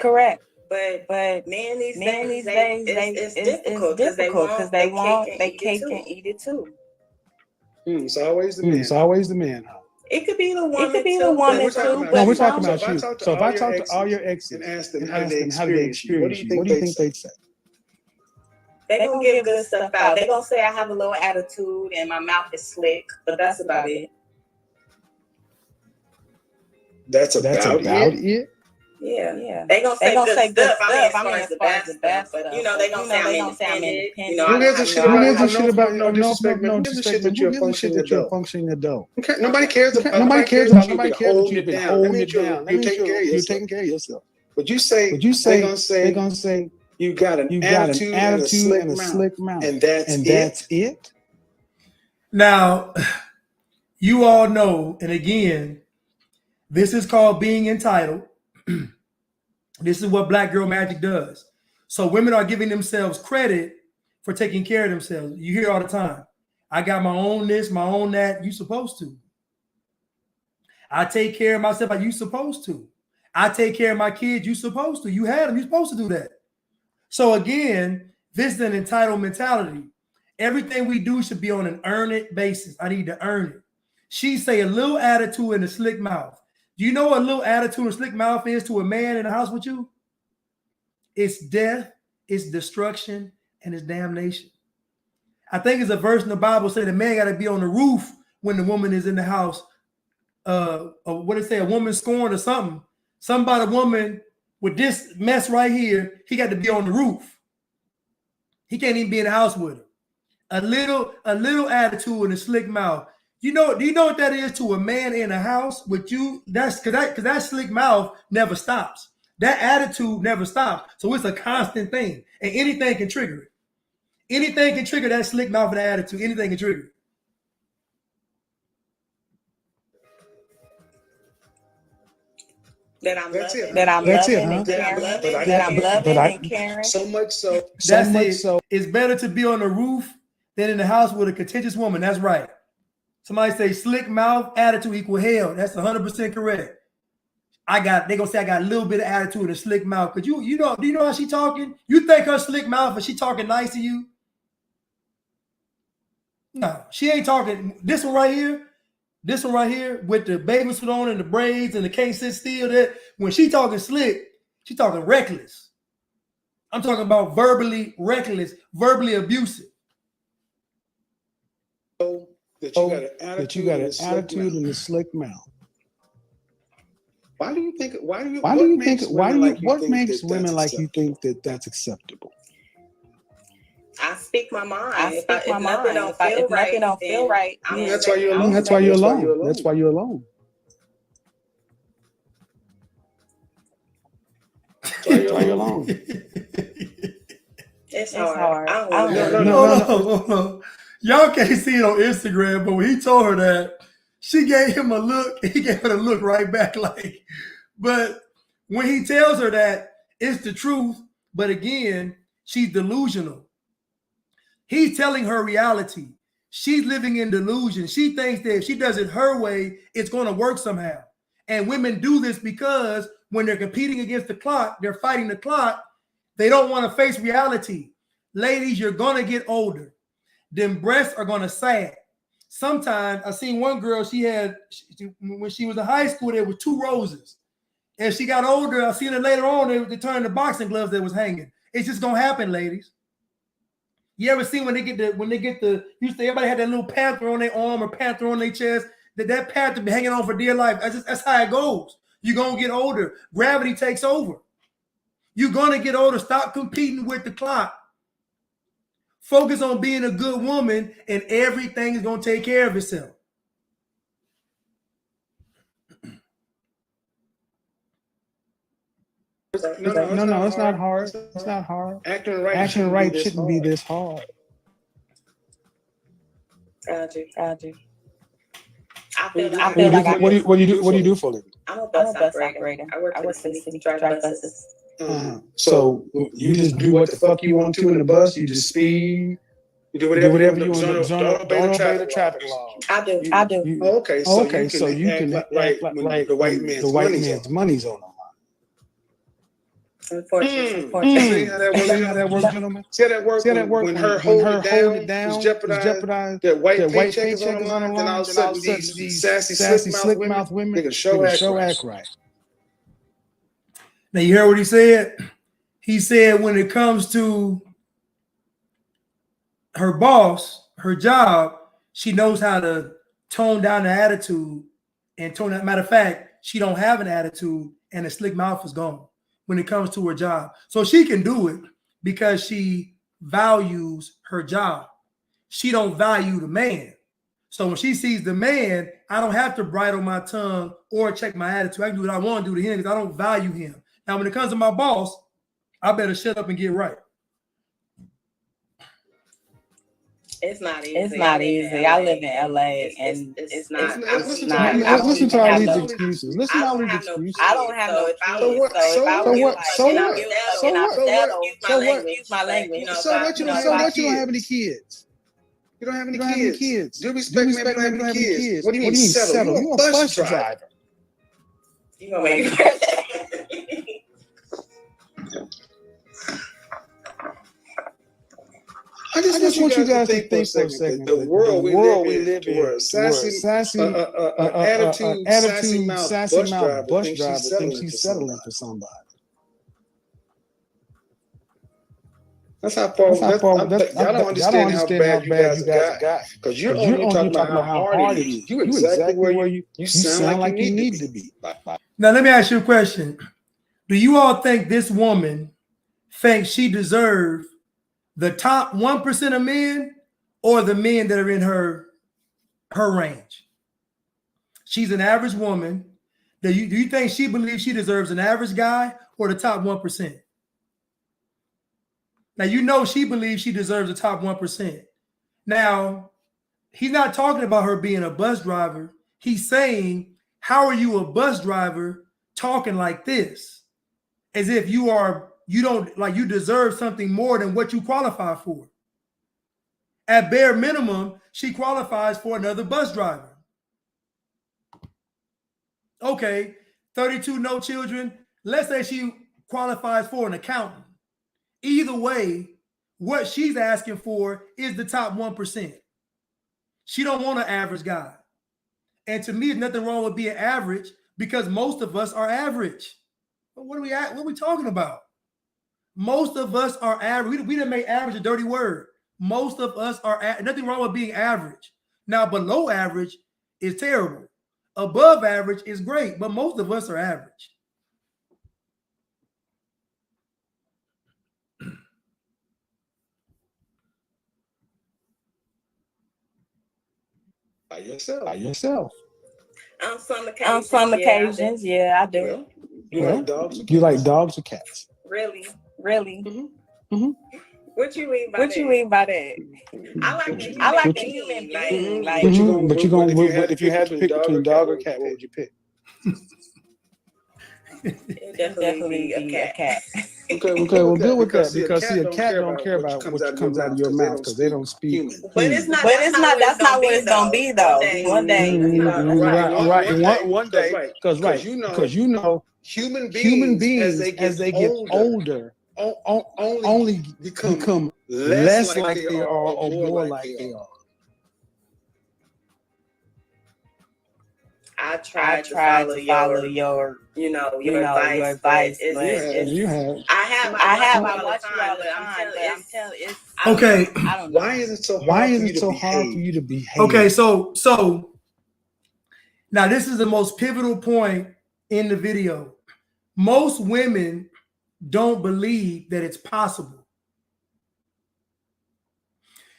Correct. But men these days, it's difficult because they want their cake and eat it too. It's always the man. It could be the woman too. No, we're talking about you. So if I talk to all your exes and ask them how they experience you, what do you think they'd say? They're going to give good stuff out. They're going to say I have a little attitude and my mouth is slick, but that's about it. That's about it? Yeah. They're going to say good stuff. I mean, as far as the bad stuff. But, you know, they're going to say I'm independent. You know, who gives a shit about no disrespect? Who gives a shit that you're a functioning adult? Nobody cares about that you've been holding it down. You're taking care of yourself. But you say, they're going to say, you got an attitude and a slick mouth. And that's it? Now, you all know, and again, this is called being entitled. This is what Black Girl Magic does. So women are giving themselves credit for taking care of themselves. You hear all the time, I got my own this, my own that. You supposed to. I take care of myself. You supposed to. I take care of my kids. You supposed to. You had them. You're supposed to do that. So again, this is an entitled mentality. Everything we do should be on an earn it basis. I need to earn it. She say a little attitude and a slick mouth. Do you know what a little attitude and slick mouth is to a man in the house with you? It's death, it's destruction, and it's damnation. I think it's a verse in the Bible saying the man got to be on the roof when the woman is in the house. What did it say? A woman scorned or something. Somebody, a woman with this mess right here, he got to be on the roof. He can't even be in the house with her. A little attitude and a slick mouth. Do you know what that is to a man in a house with you? That's because that slick mouth never stops. That attitude never stops. So it's a constant thing. And anything can trigger it. Anything can trigger that slick mouth and that attitude. Anything can trigger it. That I'm loving and caring. So much so. It's better to be on the roof than in the house with a contentious woman. That's right. Somebody say slick mouth, attitude equal hell. That's 100% correct. They gonna say I got a little bit of attitude and a slick mouth. Cause do you know how she talking? You think her slick mouth and she talking nice to you? No, she ain't talking. This one right here with the baby suit on and the braids and the can't sit still. That when she talking slick, she talking reckless. I'm talking about verbally reckless, verbally abusive. That you got an attitude and a slick mouth. What makes women like you think that that's acceptable? I speak my mind. If nothing don't feel right, that's why you're alone. That's why you're alone. It's hard. No. Y'all can't see it on Instagram, but when he told her that, she gave him a look. He gave her a look right back like, but when he tells her that, it's the truth. But again, she's delusional. He's telling her reality. She's living in delusion. She thinks that if she does it her way, it's going to work somehow. And women do this because when they're competing against the clock, they're fighting the clock. They don't want to face reality. Ladies, you're going to get older. Them breasts are going to sag. Sometimes I seen one girl, when she was in high school, there were 2 roses. As she got older, I seen her later on, they turned the boxing gloves that was hanging. It's just going to happen, ladies. You ever seen when they get the, everybody had that little panther on their arm or panther on their chest, that panther be hanging on for dear life. That's how it goes. You're going to get older. Gravity takes over. You're going to get older. Stop competing with the clock. Focus on being a good woman, and everything is going to take care of itself. No, it's not hard. It's not hard. Acting right shouldn't be this hard. Roger. What do you do for a living? I'm a bus operator. I work for the city, drive buses. So you just do what the fuck you want to in the bus. You just speed. You do whatever you want. Don't obey the traffic law. I do. Okay. So you can act like the white man's money's on them. Unfortunately. See how that works, gentlemen? See how that works? When her hold it down is jeopardized, that white paycheck is on the line, then all of a sudden these sassy slick mouth women, they can show act right. Now you heard what he said? He said when it comes to her boss, her job, she knows how to tone down the attitude and tone that. Matter of fact, she don't have an attitude and the slick mouth is gone when it comes to her job. So she can do it because she values her job. She don't value the man. So when she sees the man, I don't have to bridle my tongue or check my attitude. I can do what I want to do to him because I don't value him. Now, when it comes to my boss, I better shut up and get right. It's not easy. I live in LA, and it's not. Listen to all these excuses. Listen to all these excuses. I don't have no kids. So what? You don't have any kids. You don't have any kids. Do respect me? You don't have any kids. What do you mean settle? You a bus driver. You gonna make I just want you guys to think for a second. The world we live in, where sassy attitude, sassy mouth bus driver thinks she's settling for somebody. That's how far. I don't understand how bad you guys got. Because you're only talking about how hard it is. You're exactly where you sound like you need to be. Now let me ask you a question. Do you all think this woman thinks she deserves the top 1% of men or the men that are in her range? She's an average woman. Do you think she believes she deserves an average guy or the top 1%? Now, you know she believes she deserves the top 1%. Now, he's not talking about her being a bus driver. He's saying, how are you a bus driver talking like this? As if you deserve something more than what you qualify for. At bare minimum, she qualifies for another bus driver. Okay, 32, no children. Let's say she qualifies for an accountant. Either way, what she's asking for is the top 1%. She don't want an average guy. And to me, there's nothing wrong with being average because most of us are average. But what are we talking about? Most of us are average. We didn't make average a dirty word. Most of us are nothing wrong with being average. Now, below average is terrible. Above average is great, but most of us are average. By yourself. On some occasions, yeah, I do. Well, you like dogs or cats? Really. Mm-hmm. What you mean by that? I like a human being. But if you had to pick between dog or cat, what would you pick? It definitely a cat. Okay, well, good with that because a cat don't care about what comes out of your mouth because they don't speak. But it's not. That's not what it's gonna be though. One day, right. One day, because you know human beings as they get older only become less like they are or more like they are. I tried to follow your advice, but you have. I watch you all the time, but I'm telling you, okay. I don't know. Why is it so hard for you to behave? Okay, so now this is the most pivotal point in the video. Most women don't believe that it's possible.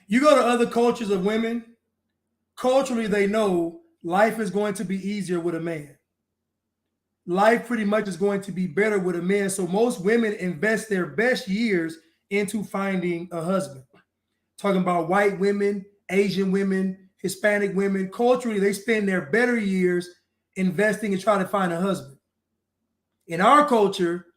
You go to other cultures of women, culturally they know life is going to be easier with a man. Life pretty much is going to be better with a man. So most women invest their best years into finding a husband. Talking about white women, Asian women, Hispanic women, culturally they spend their better years investing and trying to find a husband. In our culture,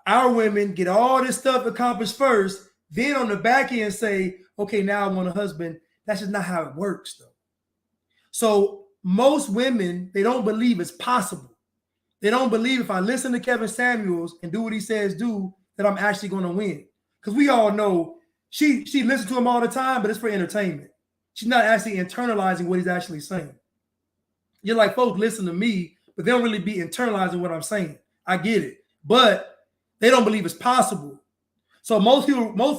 our women get all this stuff accomplished first, then on the back end say, okay, now I want a husband. That's just not how it works, though. So most women, they don't believe it's possible. They don't believe if I listen to Kevin Samuels and do what he says do, that I'm actually going to win. Because we all know she listens to him all the time, but it's for entertainment. She's not actually internalizing what he's actually saying. You're like, folks listen to me, but they don't really be internalizing what I'm saying. I get it. But they don't believe it's possible. So most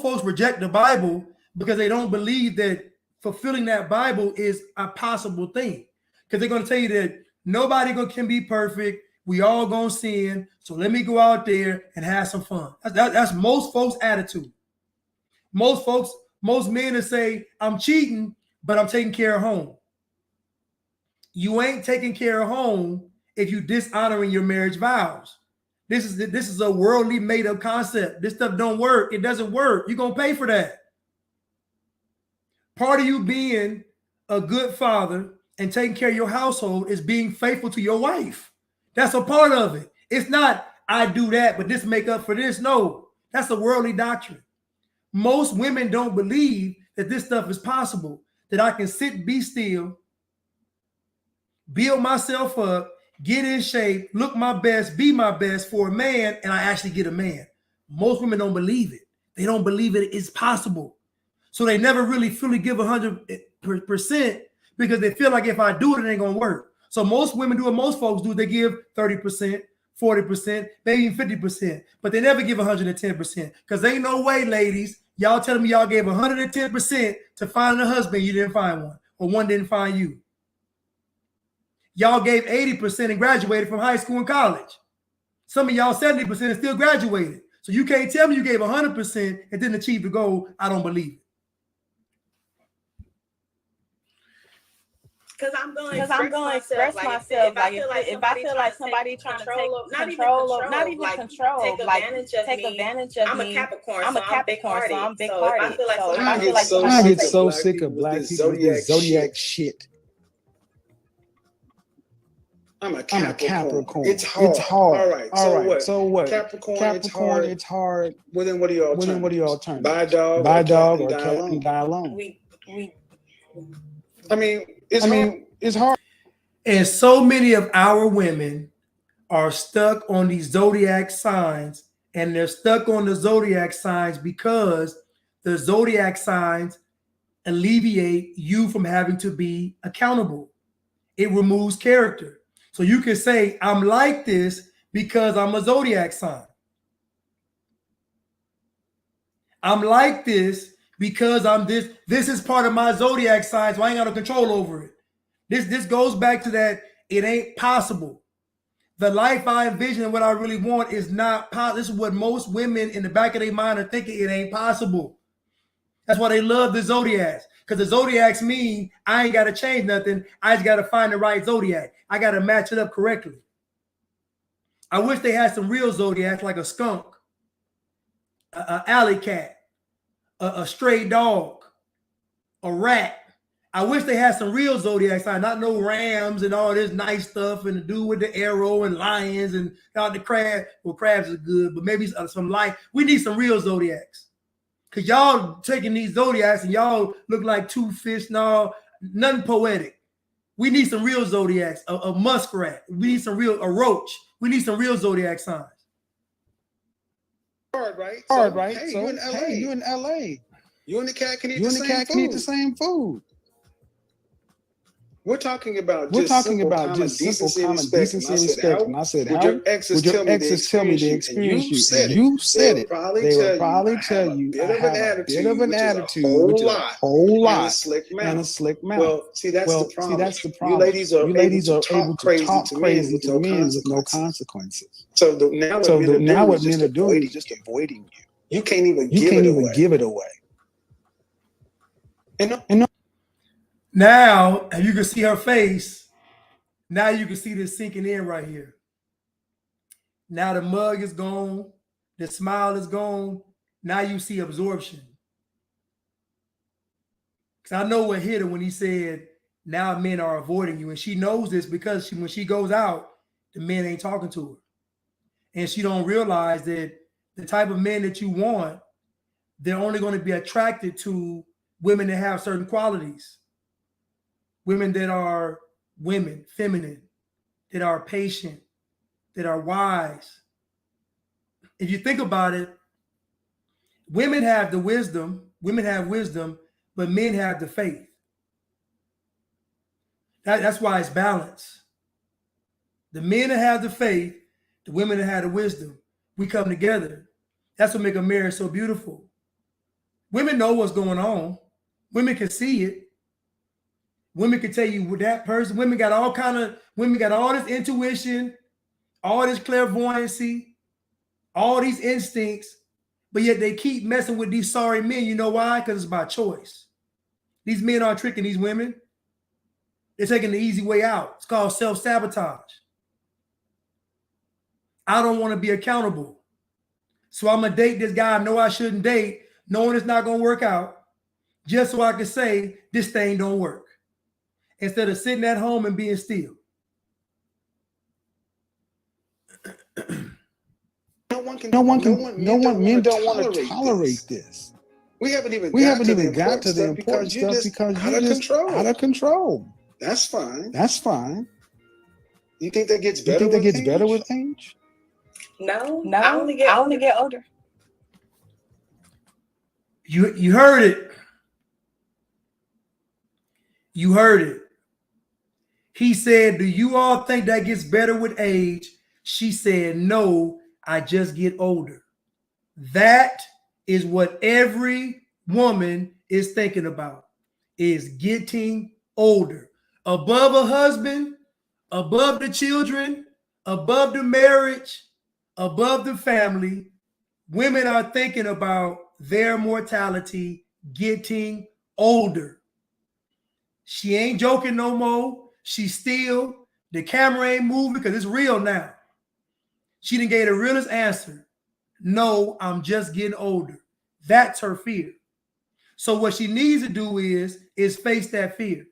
folks reject the Bible because they don't believe that fulfilling that Bible is a possible thing. Because they're going to tell you that nobody can be perfect. We all going to sin. So let me go out there and have some fun. That's most folks' attitude. Most men that say, I'm cheating, but I'm taking care of home. You ain't taking care of home if you dishonoring your marriage vows. This is a worldly made up concept. This stuff don't work. It doesn't work. You're going to pay for that. Part of you being a good father and taking care of your household is being faithful to your wife. That's a part of it. It's not, I do that, but this make up for this. No, that's a worldly doctrine. Most women don't believe that this stuff is possible, that I can sit, be still, build myself up, get in shape, look my best, be my best for a man, and I actually get a man. Most women don't believe it. They don't believe it is possible. So they never really fully give 100% because they feel like if I do it, it ain't going to work. So most women do what most folks do. They give 30%, 40%, maybe even 50%, but they never give 110% because ain't no way, ladies, y'all telling me y'all gave 110% to find a husband, you didn't find one, or one didn't find you. Y'all gave 80% and graduated from high school and college. Some of y'all 70% and still graduated. So you can't tell me you gave 100% and didn't achieve the goal. I don't believe it. Because I'm going to express myself. Like if I feel like somebody trying to take control, not even control, take advantage of me. I'm a Capricorn, so I'm big hearted. I get so sick of black people with this Zodiac shit. I'm a Capricorn. It's hard. All right. So what? Capricorn, it's hard. Well, then what are y'all turn? Buy a dog, or cat and die alone. It's hard. And so many of our women are stuck on these Zodiac signs, and they're stuck on the Zodiac signs because the Zodiac signs alleviate you from having to be accountable. It removes character. So you can say, I'm like this because I'm a Zodiac sign. I'm like this because I'm this. This is part of my Zodiac sign, so I ain't got no control over it. This goes back to that it ain't possible. The life I envision and what I really want is not possible. This is what most women in the back of their mind are thinking. It ain't possible. That's why they love the Zodiacs. Because the Zodiacs mean I ain't got to change nothing. I just got to find the right Zodiac. I got to match it up correctly. I wish they had some real Zodiacs like a skunk, an alley cat, a stray dog, a rat. I wish they had some real Zodiac signs, not no rams and all this nice stuff and the dude with the arrow and lions and all the crab. Well, crabs are good, but maybe some light. We need some real Zodiacs. Because y'all taking these Zodiacs and y'all look like two fish and all, nothing poetic. We need some real Zodiacs, a muskrat. We need some real, a roach. We need some real zodiac signs. Hard, right? Hard, right? Hey, so, you in LA. Hey, you in LA. You and the cat can eat You the and the same cat food. can eat the same food. We're talking about just simple common decency and respect. And I said, how would your exes tell me they experienced you? And you said it. They would probably tell you I have a bit of an attitude, which is a whole lot, and a slick mouth. Well, see, that's the problem. You ladies are able to talk crazy to men with no consequences. So now what men are doing is just avoiding you. You can't even give it away. And now, and you can see her face. Now you can see this sinking in right here. Now the mug is gone. The smile is gone. Now you see absorption. Because I know what hit her when he said, now men are avoiding you. And she knows this because when she goes out, the men ain't talking to her. And she don't realize that the type of men that you want, they're only going to be attracted to women that have certain qualities. Women that are women, feminine, that are patient, that are wise. If you think about it, women have the wisdom, but men have the faith. That's why it's balanced. The men that have the faith, the women that have the wisdom, we come together. That's what makes a marriage so beautiful. Women know what's going on. Women can see it. Women can tell you with that person. Women got all this intuition, all this clairvoyancy, all these instincts, but yet they keep messing with these sorry men. You know why? Because it's by choice. These men aren't tricking these women. They're taking the easy way out. It's called self-sabotage. I don't want to be accountable. So I'm going to date this guy I know I shouldn't date, knowing it's not going to work out, just so I can say this thing don't work. Instead of sitting at home and being still. Men don't want to tolerate this. We haven't even got to the important stuff because you're just out of control. That's fine. You think that gets better with age? No. I only get older. You heard it. You heard it. He said, do you all think that gets better with age? She said, no, I just get older. That is what every woman is thinking about, is getting older. Above a husband, above the children, above the marriage, above the family, women are thinking about their mortality, getting older. She ain't joking no more. She's still, the camera ain't moving because it's real now. She done gave the realest answer. No, I'm just getting older. That's her fear. So what she needs to do is face that fear.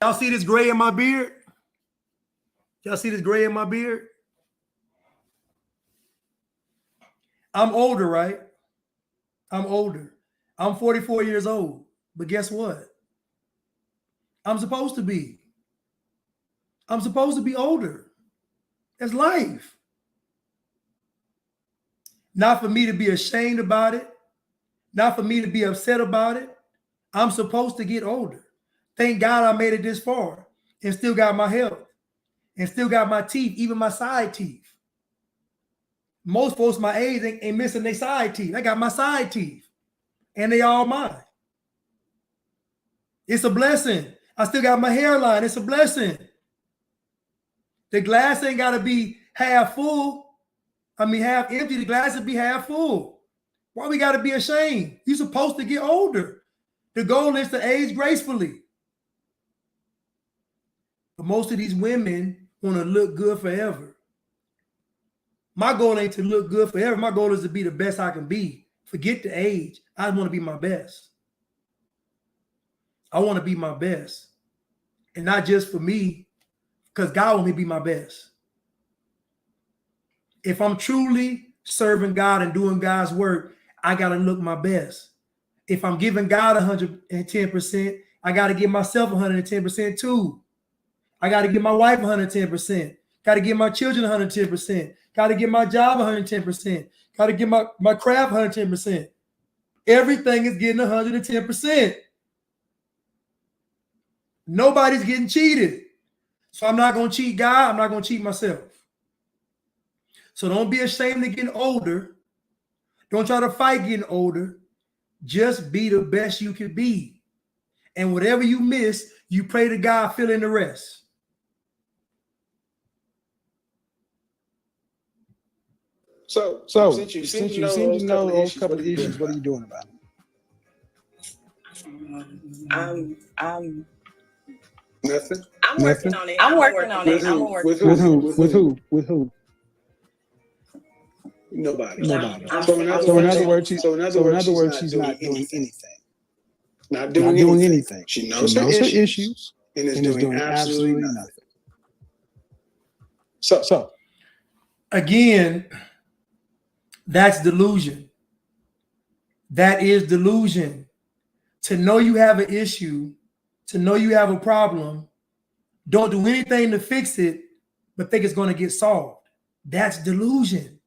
Y'all see this gray in my beard? Y'all see this gray in my beard? I'm older, right? I'm older. I'm 44 years old. But guess what? I'm supposed to be. I'm supposed to be older. That's life. Not for me to be ashamed about it. Not for me to be upset about it. I'm supposed to get older. Thank God I made it this far and still got my health and still got my teeth, even my side teeth. Most folks my age ain't missing their side teeth. I got my side teeth and they all mine. It's a blessing. I still got my hairline. It's a blessing. The glass ain't got to be half full. Half empty. The glass will be half full. Why we got to be ashamed? You're supposed to get older. The goal is to age gracefully. But most of these women want to look good forever. My goal ain't to look good forever. My goal is to be the best I can be. Forget the age. I want to be my best. I want to be my best. And not just for me, because God wants me to be my best. If I'm truly serving God and doing God's work, I got to look my best. If I'm giving God 110%, I got to give myself 110% too. I got to give my wife 110%. Got to give my children 110%. Got to give my job 110%. Got to give my craft 110%. Everything is getting 110%. Nobody's getting cheated. So I'm not going to cheat God. I'm not going to cheat myself. So don't be ashamed of getting older. Don't try to fight getting older. Just be the best you can be. And whatever you miss, you pray to God, fill in the rest. So since you seem to know those couple of issues, what are you doing about it? Nothing. I'm working on it. I'm working on it. With who? Nobody. So in other words, she's not doing anything. Not doing anything. She knows her issues and is doing absolutely nothing. So again, that's delusion. That is delusion. To know you have an issue, to know you have a problem, don't do anything to fix it, but think it's going to get solved. That's delusion.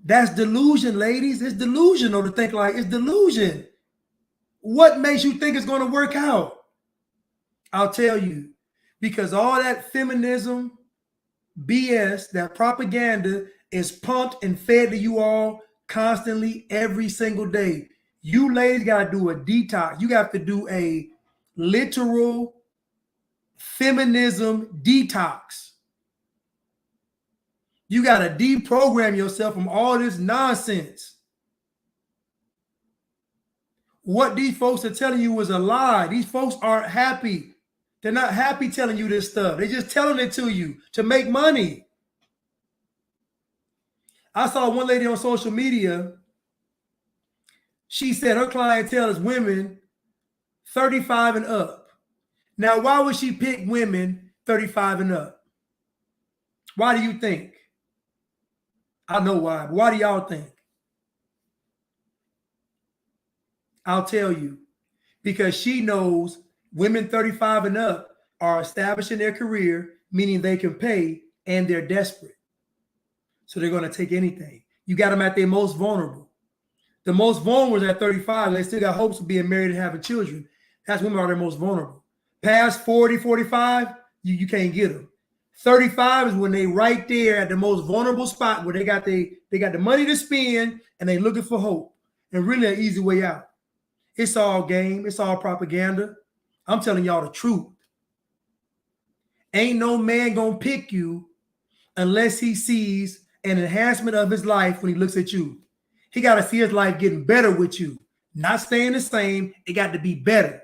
That's delusion, ladies. It's delusional to think like it's delusion. What makes you think it's going to work out? I'll tell you. Because all that feminism, BS, that propaganda is pumped and fed to you all constantly every single day. You ladies got to do a detox. You got to do a literal feminism detox. You got to deprogram yourself from all this nonsense. What these folks are telling you is a lie. These folks aren't happy. They're not happy telling you this stuff. They're just telling it to you to make money. I saw one lady on social media. She said her clientele is women 35 and up. Now, why would she pick women 35 and up? Why do you think? I know why, but why do y'all think? I'll tell you. Because she knows women 35 and up are establishing their career, meaning they can pay, and they're desperate. So they're going to take anything. You got them at their most vulnerable. The most vulnerable is at 35. They still got hopes of being married and having children. That's when they're their most vulnerable. Past 40, 45, you can't get them. 35 is when they right there at the most vulnerable spot where they got the money to spend and they looking for hope and really an easy way out. It's all game. It's all propaganda. I'm telling y'all the truth. Ain't no man gonna pick you unless he sees an enhancement of his life when he looks at you. He got to see his life getting better with you, not staying the same. It got to be better.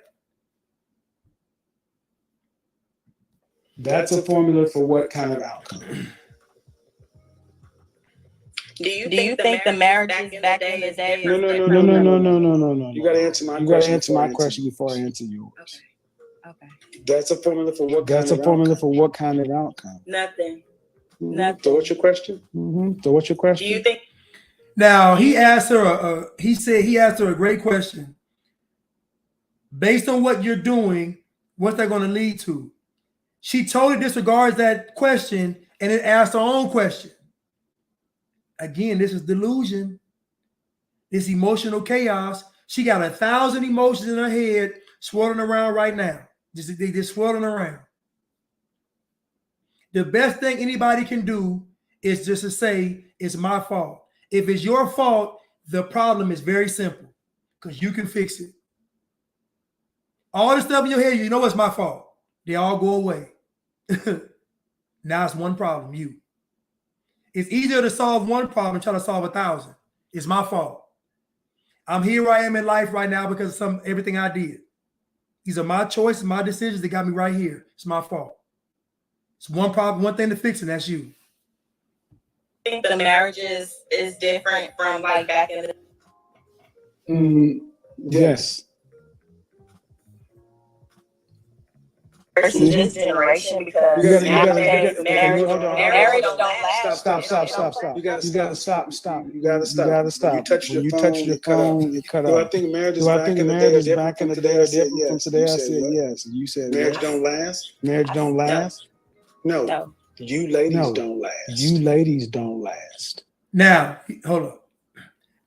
That's a formula for what kind of outcome? Do you think the marriages back in the day? No. You got to answer my question before I answer yours. Okay. That's a formula for what? What kind of outcome? Nothing. Mm-hmm. Nothing. So what's your question? Mm-hmm. So what's your question? Do you think? Now he asked her. He asked her a great question. Based on what you're doing, what's that going to lead to? She totally disregards that question and then asked her own question. Again, this is delusion. This emotional chaos. She got 1,000 emotions in her head swirling around right now. They just swirling around. The best thing anybody can do is just to say, it's my fault. If it's your fault, the problem is very simple because you can fix it. All the stuff in your head, you know it's my fault. They all go away. Now it's one problem, you. It's easier to solve one problem than try to solve 1,000. It's my fault. I'm here where I am in life right now because of everything I did. These are my choices, my decisions that got me right here. It's my fault. It's one problem, one thing to fix, and that's you. I think the marriage is different from like back in the yes. versus this generation, because marriage don't last. Stop. You gotta stop. You gotta stop. When you touch your phone, you cut off. Do I think marriage is back in the day or different from today? I said yes. You said marriage don't last. Marriage don't last. No. You ladies don't last. You ladies don't last. Now, hold up.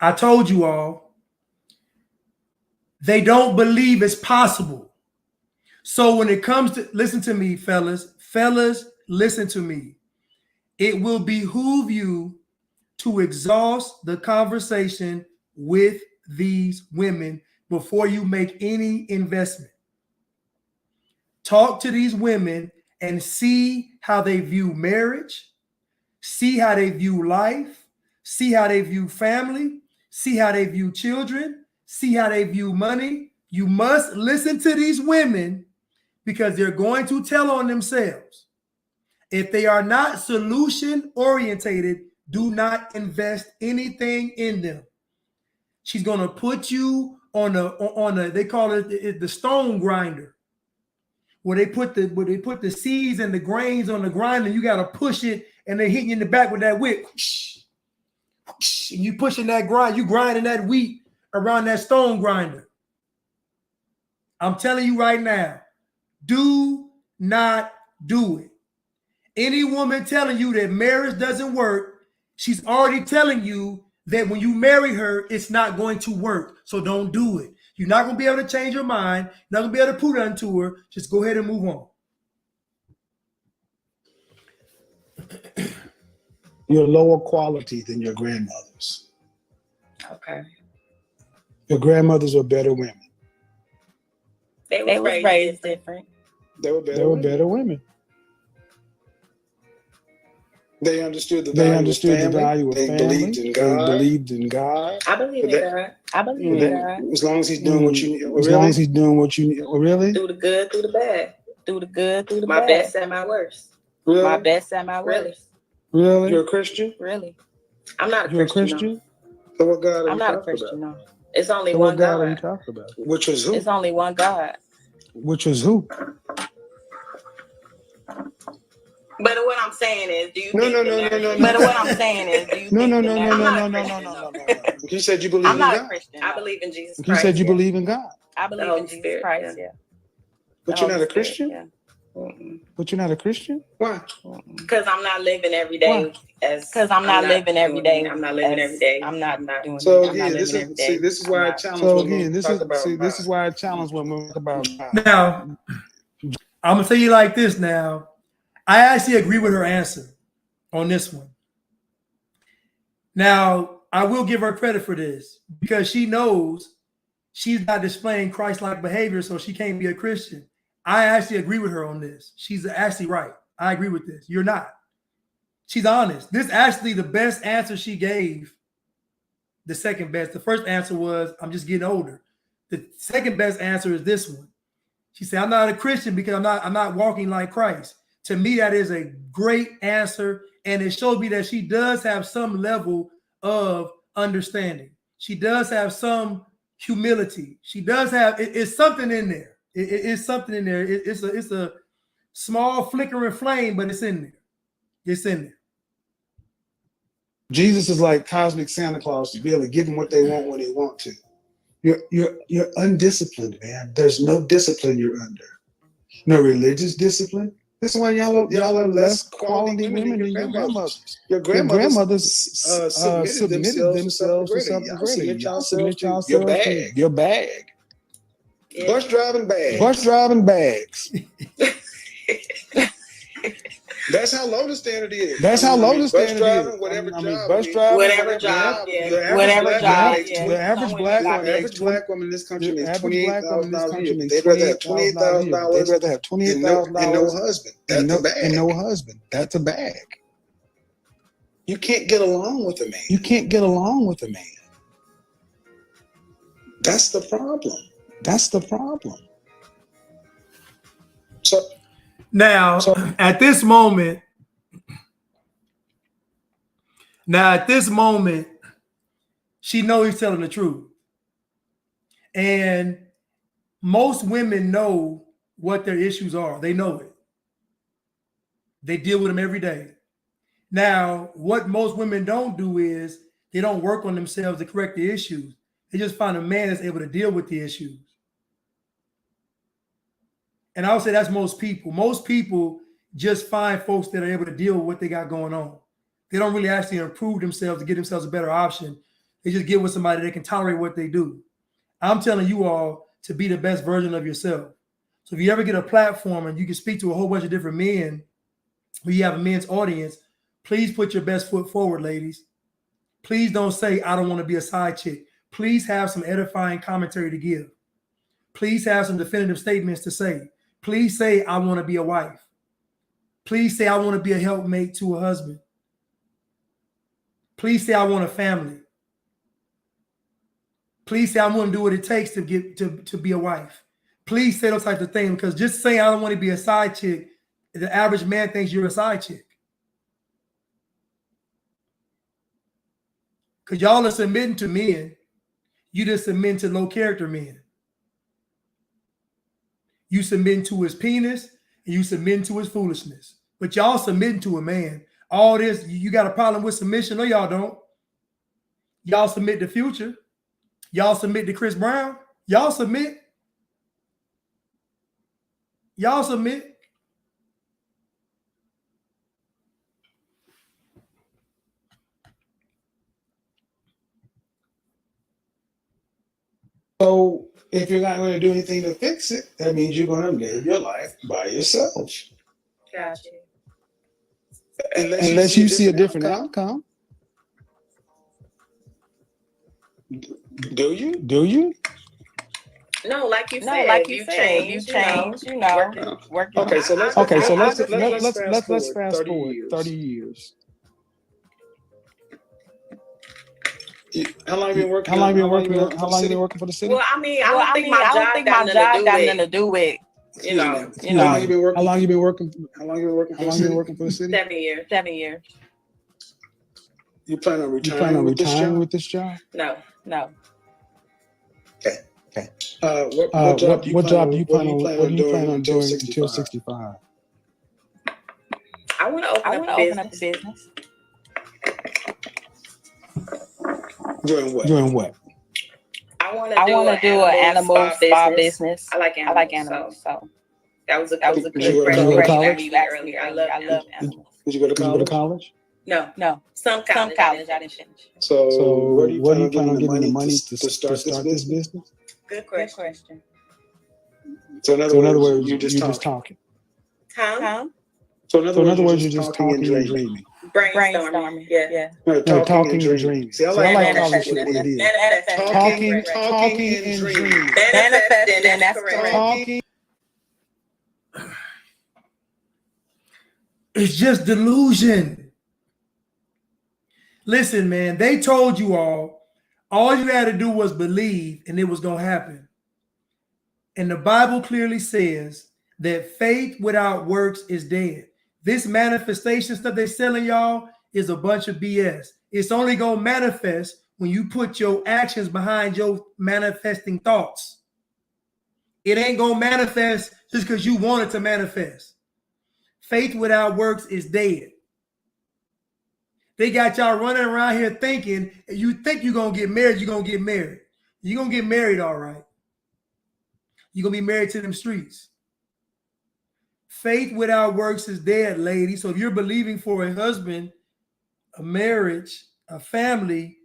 I told you all, they don't believe it's possible. So when it comes to, listen to me, fellas, listen to me. It will behoove you to exhaust the conversation with these women before you make any investment. Talk to these women and see how they view marriage, see how they view life, see how they view family, see how they view children, see how they view money. You must listen to these women because they're going to tell on themselves. If they are not solution orientated, do not invest anything in them. She's going to put you on a they call it the stone grinder, where they put the seeds and the grains on the grinder. You got to push it, and they hit you in the back with that whip. And you pushing that grind, you grinding that wheat around that stone grinder. I'm telling you right now, do not do it. Any woman telling you that marriage doesn't work, she's already telling you that when you marry her, it's not going to work. So don't do it. You're not going to be able to change your mind. You're not going to be able to prove it unto her. Just go ahead and move on. You're lower quality than your grandmothers. Okay. Your grandmothers were better women. They were raised different. They were better women. They understood the value of family. They believed in God. I believe in God. I believe in God. As long as he's doing what you need. As long as he's doing what you need. Really? Through the good, through the bad. Through the good, through the bad. My best and my worst. Really? My best and my worst. Really? You're a Christian? Really? I'm not a Christian. You're a Christian? So what God are I'm you not a talking Christian, about? no. It's only So one what God God. are you talking about? Which is who? It's only one God. Which is who? But what I'm saying is, do you No. But what I'm saying is, do you No. You said you believe in God. I'm not a Christian. I believe in Jesus Christ. You said you believe in God. I believe in Jesus Christ, yeah. But you're not a Christian? Yeah. But you're not a Christian? Why? Because I'm not living every day I'm not living every day. I'm not doing it. So again, this is why I challenge. This is why I challenge when we talk about God. Now, I'm gonna say you like this. Now, I actually agree with her answer on this one. Now, I will give her credit for this because she knows she's not displaying Christ-like behavior, so she can't be a Christian. I actually agree with her on this. She's actually right. I agree with this. You're not. She's honest. This is actually the best answer she gave. The second best. The first answer was, I'm just getting older. The second best answer is this one. She said, I'm not a Christian because I'm not walking like Christ. To me, that is a great answer. And it showed me that she does have some level of understanding. She does have some humility. She does have, it's something in there. It's something in there. It's a small flickering flame, but it's in there. It's in there. Jesus is like cosmic Santa Claus to be able to give them what they want when they want to. You're undisciplined, man. There's no discipline you're under. No religious discipline. That's why y'all are less quality women than your grandmothers. Your grandmothers submitted themselves to something greater. Y'all submit yourselves to your bag. Yeah. Bus driving bags. That's how low the standard is. Bus driving, whatever job. The average black woman in this country makes $28,000. They'd rather have $28,000. They'd rather have $28,000 and no husband. That's a bag. You can't get along with a man. That's the problem. So now, at this moment, she knows he's telling the truth. And most women know what their issues are. They know it. They deal with them every day. Now, what most women don't do is they don't work on themselves to correct the issues. They just find a man that's able to deal with the issues. And I would say that's most people. Most people just find folks that are able to deal with what they got going on. They don't really actually improve themselves to get themselves a better option. They just get with somebody that can tolerate what they do. I'm telling you all to be the best version of yourself. So if you ever get a platform and you can speak to a whole bunch of different men, where you have a men's audience, please put your best foot forward, ladies. Please don't say, I don't want to be a side chick. Please have some edifying commentary to give. Please have some definitive statements to say. Please say, I want to be a wife. Please say, I want to be a helpmate to a husband. Please say, I want a family. Please say, I'm going to do what it takes to get to be a wife. Please say those types of things, because just saying I don't want to be a side chick, the average man thinks you're a side chick. Because y'all are submitting to men. You just submit to low character men. You submit to his penis and you submit to his foolishness. But y'all submitting to a man. All this, you got a problem with submission? No, y'all don't. Y'all submit to Future. Y'all submit to Chris Brown. Y'all submit. Y'all submit. So if you're not going to do anything to fix it, that means you're going to live your life by yourself. Gotcha. Unless you see a different outcome. Do you? No, like you said, you change, you know, working. Okay, so let's fast forward 30 years. How long have you been working? How long have you been working for the city? Well, I mean, I don't think my job got nothing to do with, you know. How long have you been working for the city? 7 years. You plan on retiring with this job? No. Okay. What job do you plan on doing until 65? I want to open up a business. Doing what? I want to do an animal spa business. I like animals. So that was a good question you asked earlier. I love animals. Did you go to college? No. Some college I didn't finish. So where do you plan on getting the money to start this business? Good question. So in other words, you're just talking. Huh? So in other words, you're just talking and dreaming. Brainstorming. Yeah. No, talking and dreaming. See, I like all this shit what it is. Talking and dreaming. Manifesting, that's correct. Talking. It's just delusion. Listen, man, they told you all you had to do was believe and it was going to happen. And the Bible clearly says that faith without works is dead. This manifestation stuff they're selling y'all is a bunch of BS. It's only going to manifest when you put your actions behind your manifesting thoughts. It ain't going to manifest just because you want it to manifest. Faith without works is dead. They got y'all running around here thinking, you think you're going to get married, you're going to get married. You're going to get married, all right. You're going to be married to them streets. Faith without works is dead, lady. So if you're believing for a husband, a marriage, a family,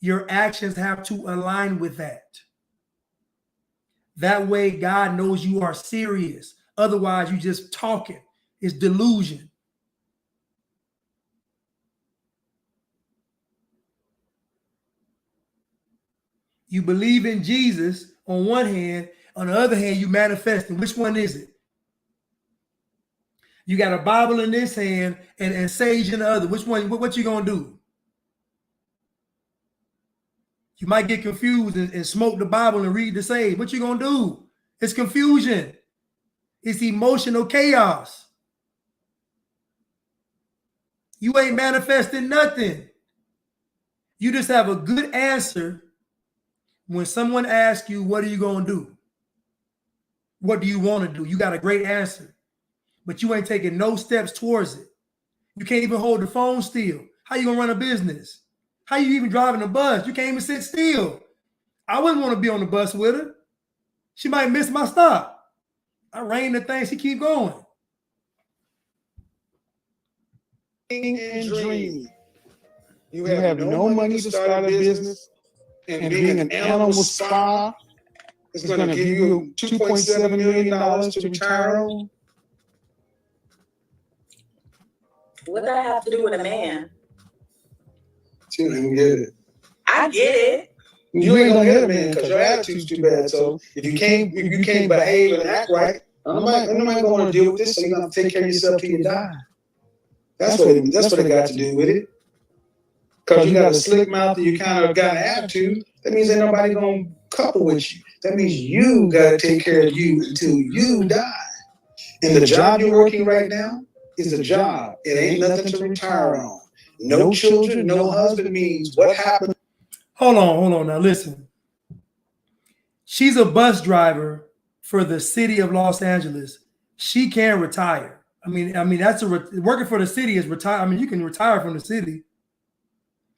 your actions have to align with that. That way, God knows you are serious. Otherwise, you just talking. It's delusion. You believe in Jesus on one hand. On the other hand, you manifesting. Which one is it? You got a Bible in this hand and sage in the other. Which one? What you gonna do? You might get confused and smoke the Bible and read the sage. What you gonna do? It's confusion. It's emotional chaos. You ain't manifesting nothing. You just have a good answer when someone asks you, what are you gonna do? what do you want to do? You got a great answer, but you ain't taking no steps towards it. You can't even hold the phone still. How you gonna run a business? How you even driving a bus? You can't even sit still. I wouldn't want to be on the bus with her. She might miss my stop. I rein the thing, she keep going. And dreaming. You have no money to start a business, and being an animal spa is going to give you $2.7 million to retire on. What do I have to do with a man? You didn't get it. I get it. You ain't gonna hit a man because your attitude's too bad. So if you can't behave and act right, nobody gonna deal with this. So you gotta take care of yourself till you die. That's what it got to do with it. Because you got a slick mouth and you kind of got an attitude. That means ain't nobody gonna couple with you. That means you gotta take care of you until you die. And the job you're working right now is a job. It ain't nothing to retire on. No children, no husband means what happened. Hold on. Now listen. She's a bus driver for the city of Los Angeles. She can retire. I mean, that's working for the city is retire. I mean, you can retire from the city.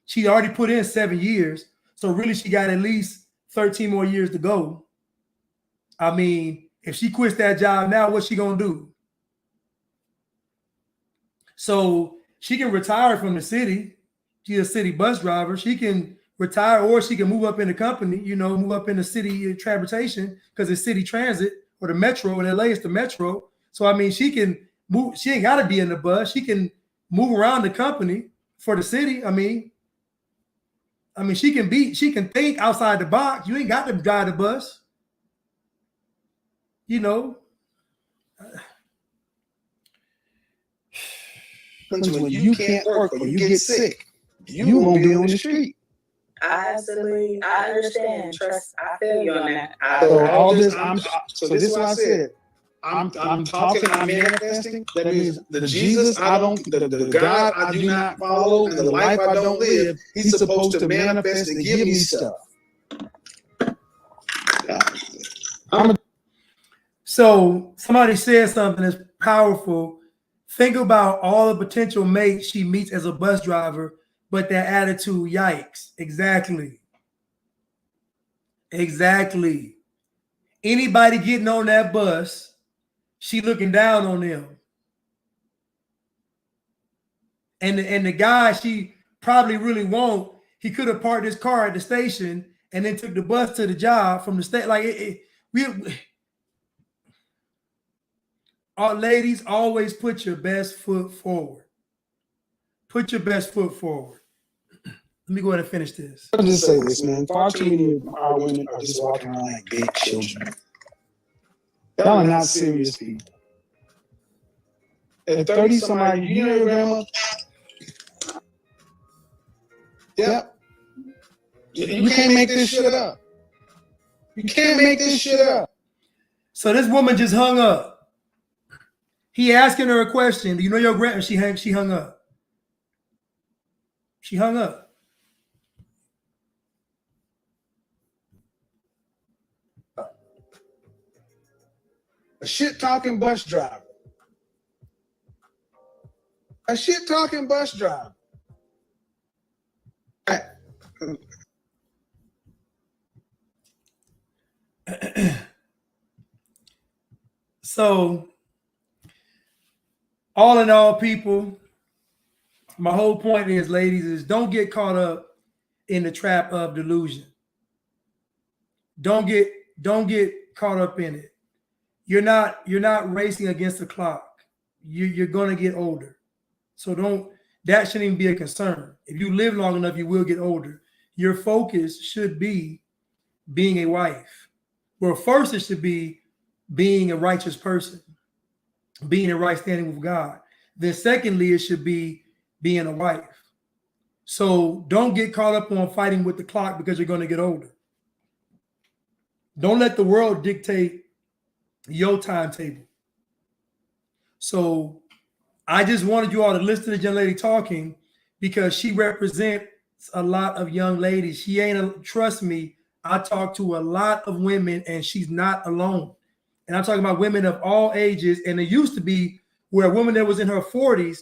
She already put in 7 years, so really she got at least 13 more years to go. I mean, if she quits that job now, what's she gonna do? So she can retire from the city. She's a city bus driver. She can retire, or she can move up in the company, move up in the city transportation because it's city transit or the metro. In LA, it's the metro. So, I mean, she can move. She ain't got to be in the bus. She can move around the company for the city. I mean, she can think outside the box. You ain't got to drive the bus. When you can't work or you get sick, you won't be on the street. I understand. Trust. I feel you on that. This is what I said. I'm talking. I'm manifesting. That means the Jesus the God I do not follow, and the life I don't live. He's supposed to manifest and give me stuff. So somebody said something that's powerful. Think about all the potential mates she meets as a bus driver, but their attitude, yikes. Exactly. Anybody getting on that bus, she looking down on them. And the guy she probably really won't, he could have parked his car at the station and then took the bus to the job from the state. Ladies, always put your best foot forward. Put your best foot forward. Let me go ahead and finish this. I'll just say this, man. Far too many of our women are just walking around like big children. Y'all are not serious people. At 30 somebody, you know your grandma? Yep. You can't make this shit up. You can't make this shit up. So this woman just hung up. He asking her a question. Do you know your grandma? She hung up. She hung up. A shit-talking bus driver. A shit-talking bus driver. So, all in all, people, my whole point is, ladies, is don't get caught up in the trap of delusion. Don't get caught up in it. You're not racing against the clock. You're gonna get older. So that shouldn't even be a concern. If you live long enough, you will get older. Your focus should be being a wife. Well, first it should be being a righteous person, being in right standing with God. Then secondly, it should be being a wife. So don't get caught up on fighting with the clock because you're going to get older. Don't let the world dictate your timetable. So I just wanted you all to listen to this young lady talking because she represents a lot of young ladies. Trust me, I talk to a lot of women and she's not alone. And I'm talking about women of all ages. And it used to be where a woman that was in her 40s,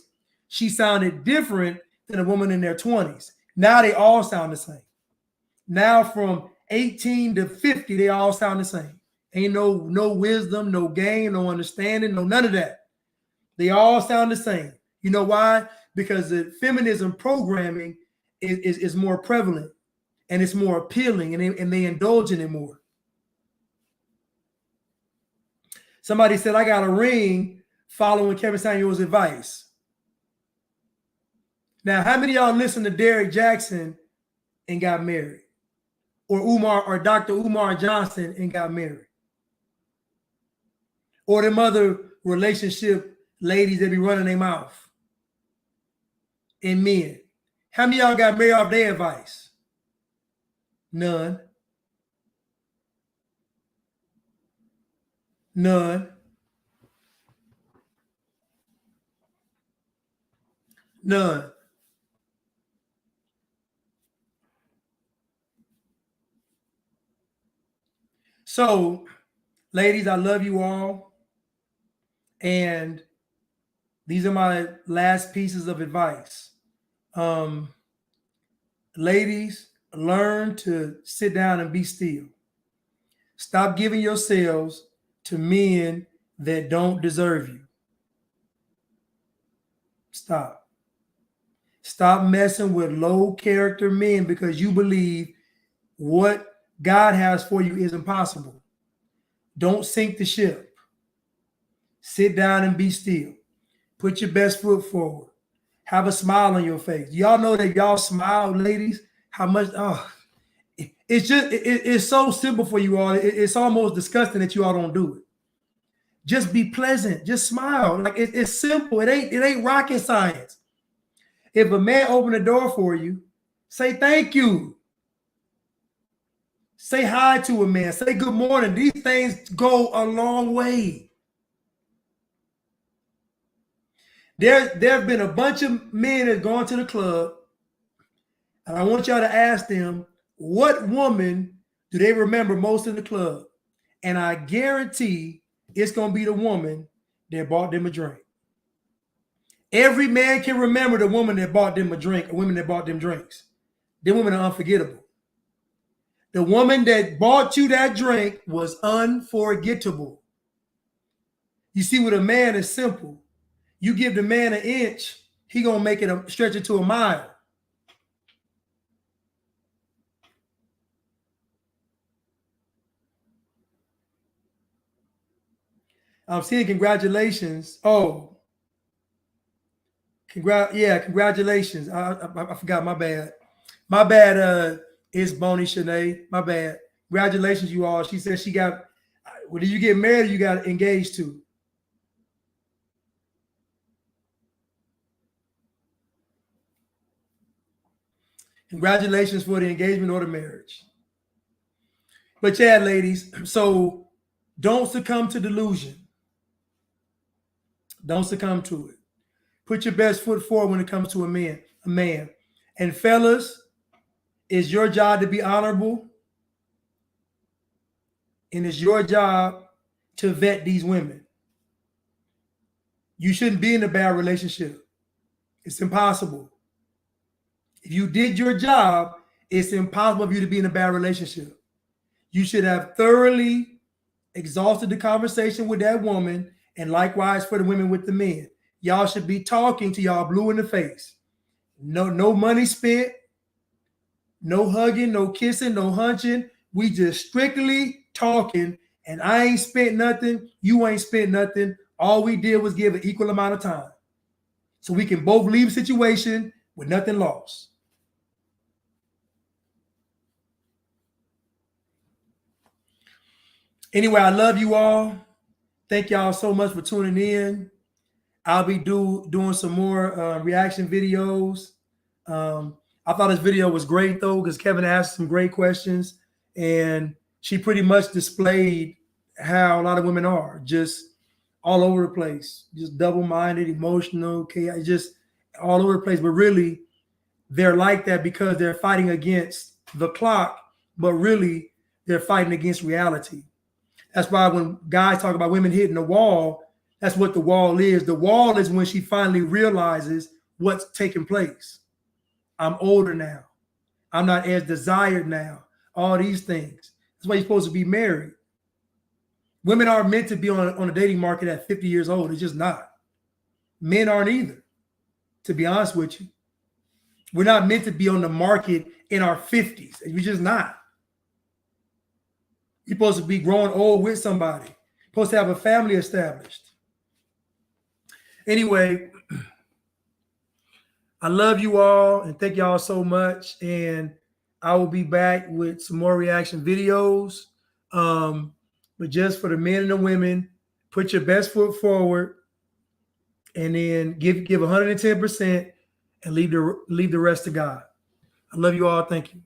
she sounded different than a woman in their 20s. Now they all sound the same. Now from 18 to 50, they all sound the same. Ain't no wisdom, no game, no understanding, no none of that. They all sound the same. You know why? Because the feminism programming is more prevalent and it's more appealing, and they indulge in it more. Somebody said, I got a ring following Kevin Samuel's advice. Now, how many of y'all listened to Derek Jackson and got married? Or Dr. Umar Johnson and got married? Or them other relationship ladies that be running their mouth? And men. How many of y'all got married off their advice? None. None. None. So, ladies, I love you all. And these are my last pieces of advice. Ladies, learn to sit down and be still. Stop giving yourselves to men that don't deserve you. Stop. Stop messing with low character men because you believe what God has for you is impossible. Don't sink the ship. Sit down and be still. Put your best foot forward. Have a smile on your face. Y'all know that y'all smile, ladies, how much, it's so simple for you all. It's almost disgusting that you all don't do it. Just be pleasant. Just smile. Like it's simple. It ain't rocket science. If a man open the door for you, say thank you. Say hi to a man. Say good morning. These things go a long way. There have been a bunch of men that gone to the club, and I want y'all to ask them, what woman do they remember most in the club? And I guarantee it's going to be the woman that bought them a drink. Every man can remember the woman that bought them a drink, or women that bought them drinks. Them women are unforgettable. The woman that bought you that drink was unforgettable. You see, with a man, it's simple. You give the man an inch, he gonna make it stretch it to a mile. I'm seeing congratulations. Oh, congratulations. I forgot. My bad. My bad. It's Bonnie Shanae. My bad. Congratulations, you all. She said she got. Well, did you get married? Or you got engaged to? Congratulations for the engagement or the marriage. But yeah, ladies, so don't succumb to delusion. Don't succumb to it. Put your best foot forward when it comes to a man. And fellas, it's your job to be honorable. And it's your job to vet these women. You shouldn't be in a bad relationship. It's impossible. If you did your job, it's impossible for you to be in a bad relationship. You should have thoroughly exhausted the conversation with that woman, and likewise for the women with the men. Y'all should be talking to y'all blue in the face. No money spent, no hugging, no kissing, no hunching. We just strictly talking, and I ain't spent nothing. You ain't spent nothing. All we did was give an equal amount of time. So we can both leave a situation with nothing lost. Anyway, I love you all. Thank y'all so much for tuning in. I'll be doing some more reaction videos. I thought this video was great, though, because Kevin asked some great questions. And she pretty much displayed how a lot of women are, just all over the place, just double-minded, emotional, chaos, just all over the place. But really, they're like that because they're fighting against the clock, but really, they're fighting against reality. That's why when guys talk about women hitting the wall, that's what the wall is. The wall is when she finally realizes what's taking place. I'm older now. I'm not as desired now. All these things. That's why you're supposed to be married. Women aren't meant to be on the dating market at 50 years old. It's just not. Men aren't either, to be honest with you. We're not meant to be on the market in our 50s. We're just not. You're supposed to be growing old with somebody. You're supposed to have a family established. Anyway, I love you all and thank y'all so much. And I will be back with some more reaction videos. But just for the men and the women, put your best foot forward and then give 110% and leave the rest to God. I love you all. Thank you.